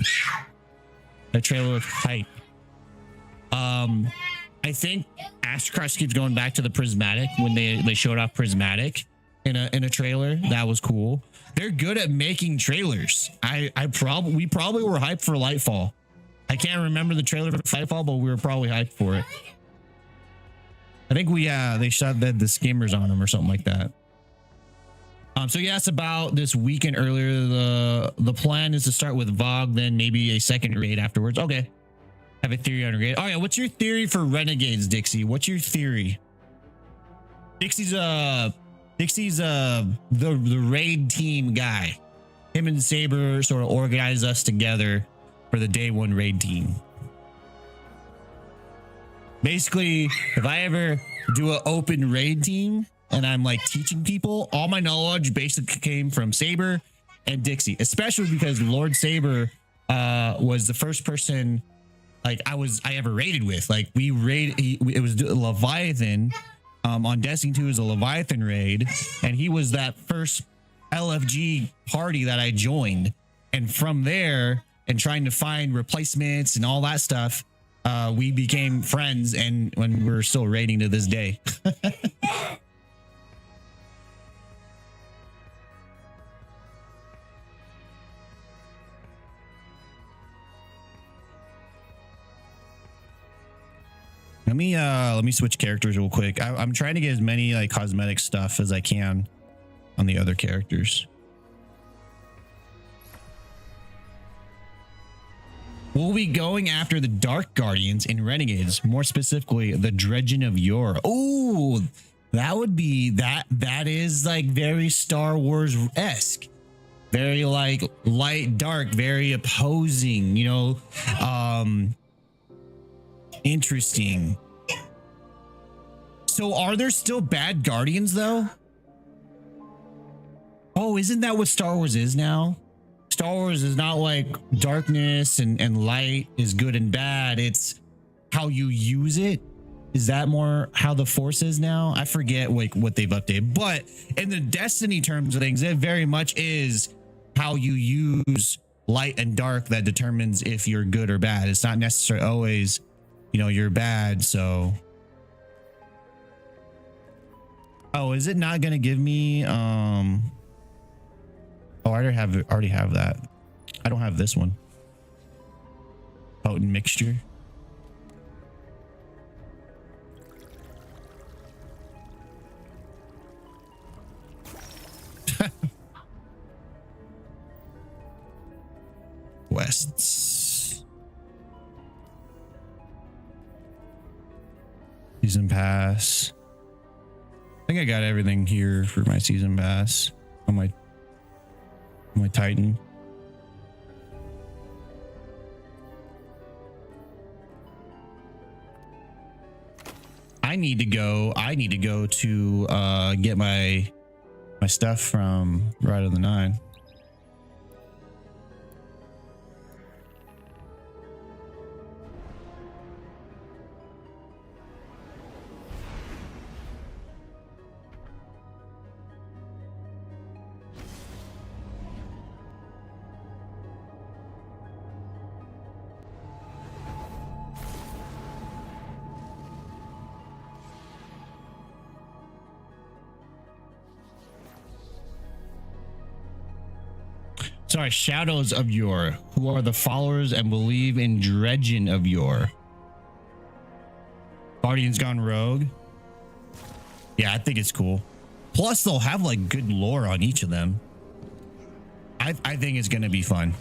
I think Astro Crush keeps going back to the prismatic when they showed off prismatic. in a trailer. That was cool. They're good at making trailers. We probably were hyped for Lightfall. I can't remember the trailer for Lightfall, but we were probably hyped for it. I think they shot the skimmers on them or something like that. So you asked about this weekend earlier. The plan is to start with VOG, then maybe a second raid afterwards. Okay. Have a theory on raid. Oh yeah, what's your theory for Renegades, Dixie? What's your theory? Dixie's the raid team guy. Him and Saber sort of organized us together for the day one raid team. Basically, if I ever do an open raid team and I'm like teaching people, all my knowledge basically came from Saber and Dixie, especially because Lord Saber was the first person like I ever raided with. Like it was Leviathan on Destiny 2 is a Leviathan raid, and he was that first LFG party that I joined. And from there, and trying to find replacements and all that stuff, we became friends, and when we're still raiding to this day. Let me switch characters real quick. I'm trying to get as many like cosmetic stuff as I can on the other characters. We'll be going after the Dark Guardians in Renegades, more specifically the Dredgen of Yore. Oh, that would be that is like very Star Wars-esque. Very like light, dark, very opposing, you know. Interesting. So are there still bad Guardians though? Oh, isn't that what Star Wars is now? Star Wars is not like darkness and light is good and bad. It's how you use it. Is that more how the Force is now? I forget like what they've updated, but in the Destiny terms of things, it very much is how you use light and dark that determines if you're good or bad. It's not necessarily always, you know, you're bad. So, oh, is it not going to give me, oh, I already have that. I don't have this one. Potent mixture. Quests. Season pass. I think I got everything here for my season pass on my Titan. I need to go to get my stuff from Ride of the Nine. Sorry, Shadows of Yore, who are the followers and believe in Dredgen of Yore. Guardians Gone Rogue. Yeah, I think it's cool. Plus, they'll have like good lore on each of them. I think it's going to be fun.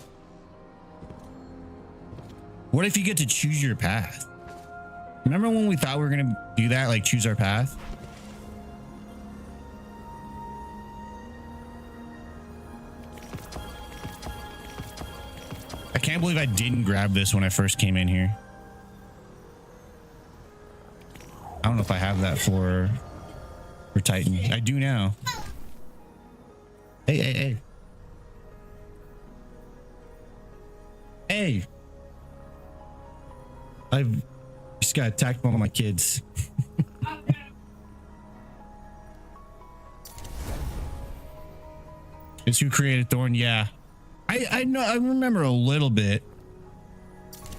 What if you get to choose your path? Remember when we thought we were going to do that, like choose our path? I can't believe I didn't grab this when I first came in here. I don't know if I have that for Titan. I do now. Hey. Hey. I've just got attacked by one of my kids. It's who created Thorn? Yeah. I know. I remember a little bit.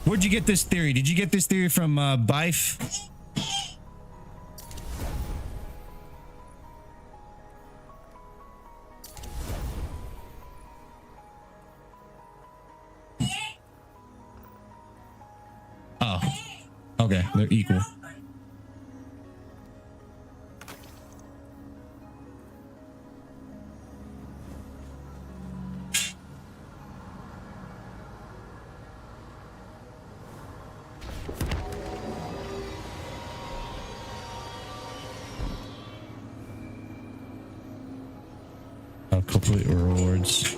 Where'd you get this theory? Did you get this theory from Bife? Okay, they're equal. Complete rewards.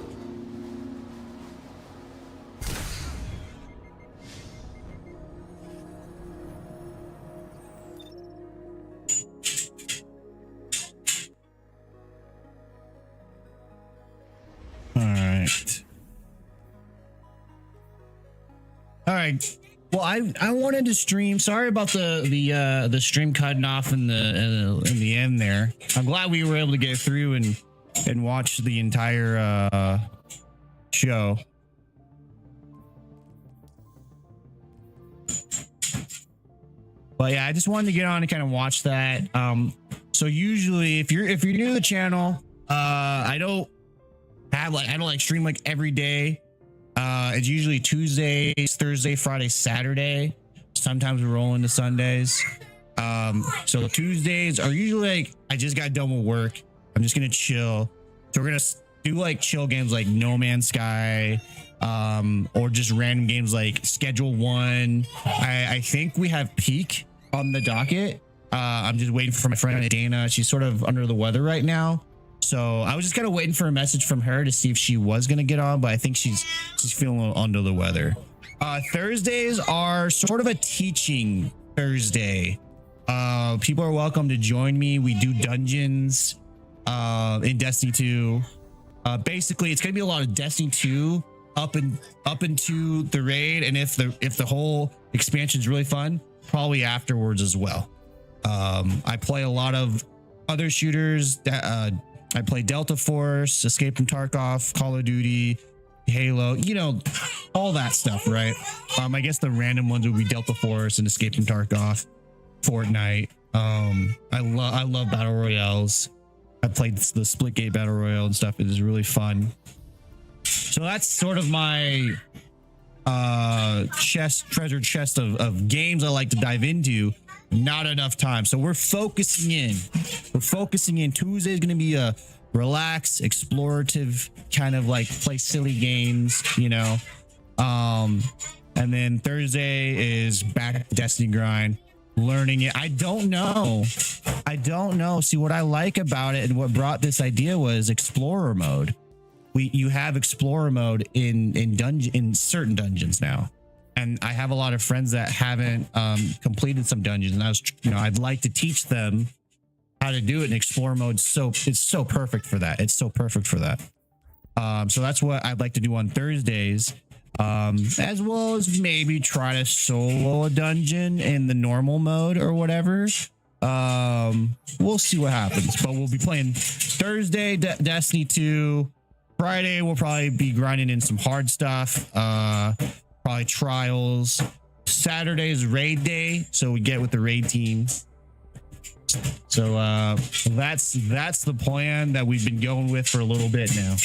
All right. Well, I wanted to stream. Sorry about the stream cutting off in the end there. I'm glad we were able to get through and watch the entire show. But yeah, I just wanted to get on and kind of watch that. So usually if you're new to the channel, I don't stream like every day. It's usually Tuesdays, Thursday, Friday, Saturday. Sometimes we roll into Sundays. So Tuesdays are usually like, I just got done with work. I'm just going to chill. So we're going to do like chill games like No Man's Sky, or just random games like Schedule 1. I think we have Peak on the docket. I'm just waiting for my friend Dana. She's sort of under the weather right now. So I was just kind of waiting for a message from her to see if she was going to get on, but I think she's feeling a little under the weather. Thursdays are sort of a teaching Thursday. People are welcome to join me. We do dungeons in Destiny 2. Basically, it's going to be a lot of Destiny 2 up into the raid, and if the whole expansion is really fun, probably afterwards as well. I play a lot of other shooters that I play Delta Force, Escape from Tarkov, Call of Duty, Halo, you know, all that stuff, right? I guess the random ones would be Delta Force and Escape from Tarkov, Fortnite. I love battle royales. I played the Splitgate battle royale and stuff. It is really fun. So that's sort of my treasure chest of games I like to dive into. Not enough time, so we're focusing in. Tuesday is going to be a relaxed, explorative kind of like play silly games, you know. And then Thursday is back to Destiny grind, learning it. I don't know. See, what I like about it and what brought this idea was Explorer mode. You have Explorer mode in certain dungeons now. And I have a lot of friends that haven't completed some dungeons, and I'd like to teach them how to do it in Explorer mode. So it's so perfect for that. So that's what I'd like to do on Thursdays, as well as maybe try to solo a dungeon in the normal mode or whatever. We'll see what happens, but we'll be playing Thursday Destiny 2. Friday we'll probably be grinding in some hard stuff. Probably trials. Saturday is raid day, so we get with the raid team. So that's the plan that we've been going with for a little bit now.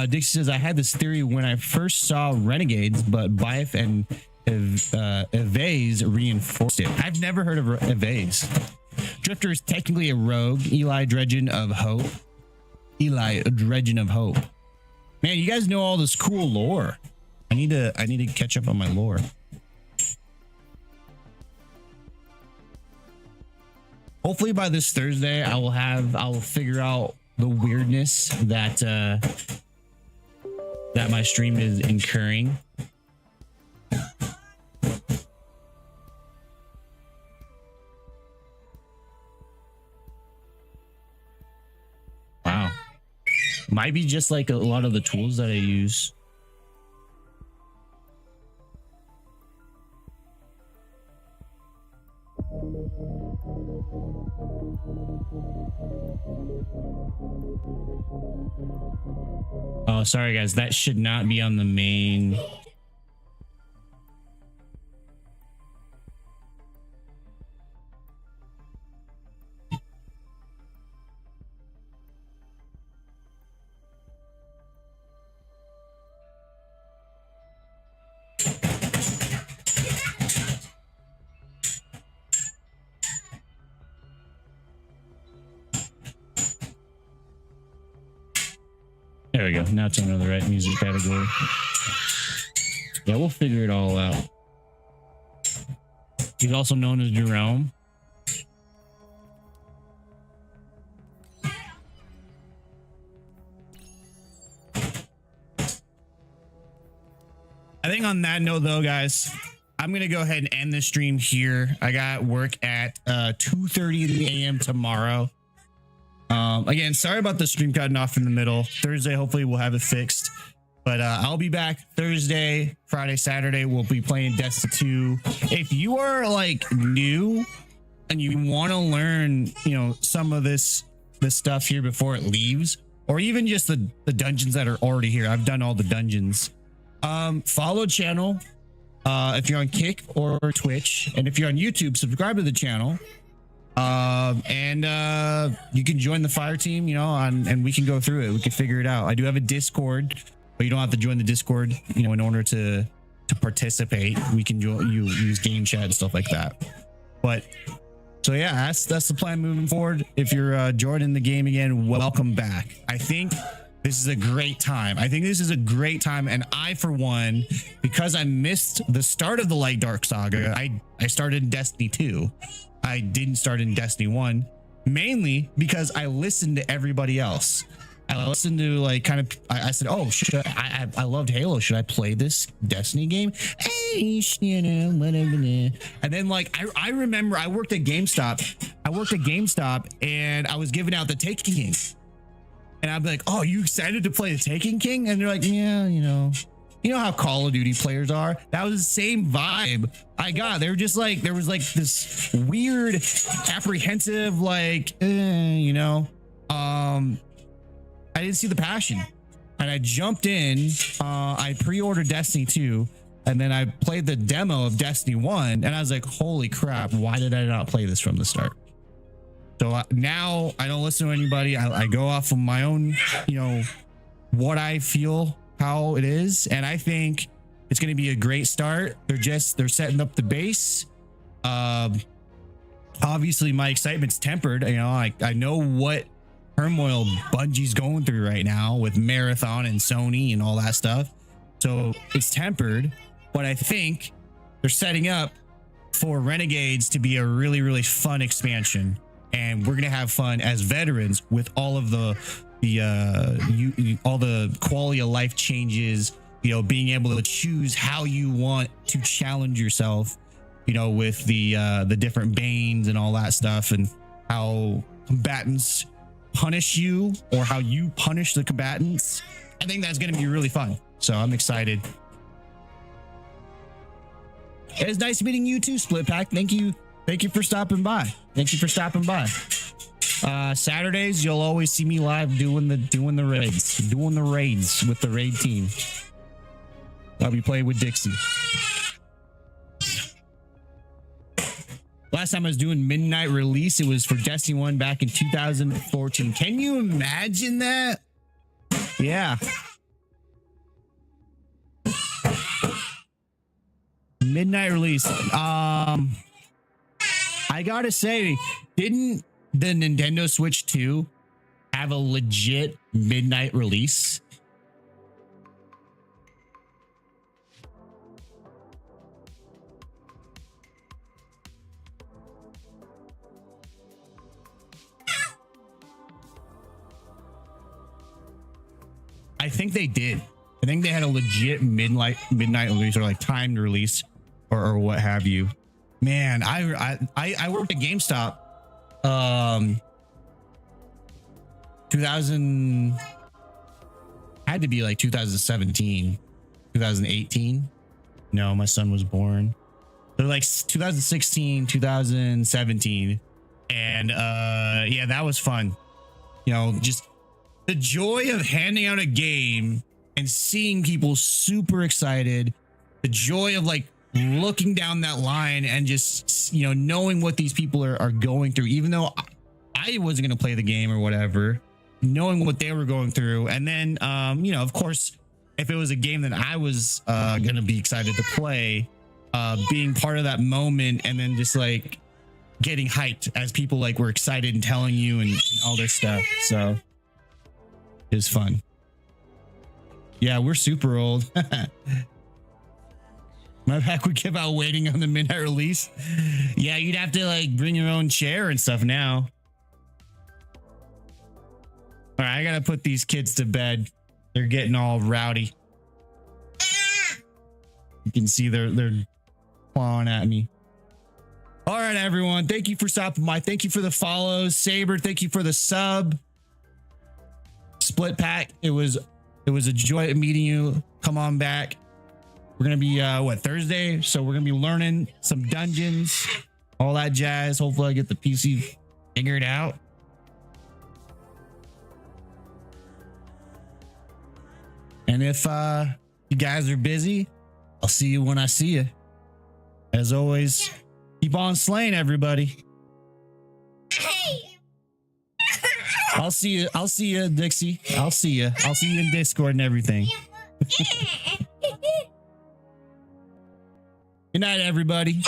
Dixie says, I had this theory when I first saw Renegades, but Bife and Evase reinforced it. I've never heard of Evase. Drifter is technically a rogue. Eli Dredgen of Hope. Man, you guys know all this cool lore. I need to catch up on my lore. Hopefully by this Thursday, I will figure out the weirdness that my stream is incurring. Wow. Might be just like a lot of the tools that I use. Oh, sorry guys, that should not be on the main. There we go. Now it's under the right music category. Yeah, we'll figure it all out. He's also known as Jerome. I think on that note, though, guys, I'm going to go ahead and end the stream here. I got work at 2:30 a.m. tomorrow. Again, sorry about the stream cutting off in the middle. Thursday, hopefully we'll have it fixed. But I'll be back Thursday, Friday, Saturday. We'll be playing Destiny 2. If you are like new and you want to learn, you know, some of this stuff here before it leaves, or even just the dungeons that are already here. I've done all the dungeons. Follow channel if you're on Kick or Twitch, and if you're on YouTube, subscribe to the channel. And you can join the fire team, you know, and we can go through it. We can figure it out. I do have a Discord, but you don't have to join the Discord, you know, in order to participate. We can use game chat and stuff like that. But so yeah, that's the plan moving forward. If you're joining the game again, welcome back. I think this is a great time. And I, for one, because I missed the start of the Light Dark Saga, I started in Destiny 2. I didn't start in Destiny 1, mainly because I listened to everybody else. I listened to like kind of, I said, oh, I loved Halo. Should I play this Destiny game? Hey, you know, whatever. And then like, I remember I worked at GameStop. And I was giving out the Taken King. And I'd be like, oh, you excited to play the Taken King? And they're like, yeah, you know how Call of Duty players are. That was the same vibe I got. They were just like, there was like this weird apprehensive, like, you know, I didn't see the passion, and I jumped in. I pre-ordered Destiny 2, and then I played the demo of Destiny 1, and I was like, holy crap, why did I not play this from the start? So now I don't listen to anybody. I go off of my own, you know, what I feel, how it is. And I think it's going to be a great start. They're setting up the base. Obviously my excitement's tempered. You know, I know what turmoil Bungie's going through right now with Marathon and Sony and all that stuff. So it's tempered, but I think they're setting up for Renegades to be a really, really fun expansion. And we're going to have fun as veterans with all of all the quality of life changes, you know, being able to choose how you want to challenge yourself, you know, with the different banes and all that stuff, and how combatants punish you or how you punish the combatants. I think that's going to be really fun. So I'm excited. It's nice meeting you too, Split Pack. Thank you for stopping by. Saturdays, you'll always see me live doing the raids with the raid team. I'll be playing with Dixie. Last time I was doing midnight release, it was for Destiny 1 back in 2014. Can you imagine that? Yeah. Midnight release. I gotta say, didn't the Nintendo Switch 2 have a legit midnight release? I think they did. I think they had a legit midnight release, or like timed release, or what have you. Man, I worked at GameStop. 2000 had to be like 2017, 2018. No, my son was born. They're like 2016, 2017, and yeah, that was fun. You know, just the joy of handing out a game and seeing people super excited, the joy of like looking down that line and just, you know, knowing what these people are going through, even though I wasn't going to play the game or whatever, knowing what they were going through. And then, you know, of course, if it was a game that I was going to be excited to play, being part of that moment, and then just like getting hyped as people like were excited and telling you and all this stuff. So it was fun. Yeah, we're super old. My back would give out waiting on the midnight release. Yeah, you'd have to like bring your own chair and stuff now. All right, I gotta put these kids to bed. They're getting all rowdy. You can see they're clawing at me. All right, everyone. Thank you for stopping by. Thank you for the follows. Saber, thank you for the sub. Split Pack, it was a joy meeting you. Come on back. We're gonna be Thursday? So we're gonna be learning some dungeons, all that jazz. Hopefully I get the PC figured out. And if you guys are busy, I'll see you when I see you. As always, keep on slaying, everybody. I'll see you. I'll see you, Dixie. I'll see you. I'll see you in Discord and everything. Good night, everybody.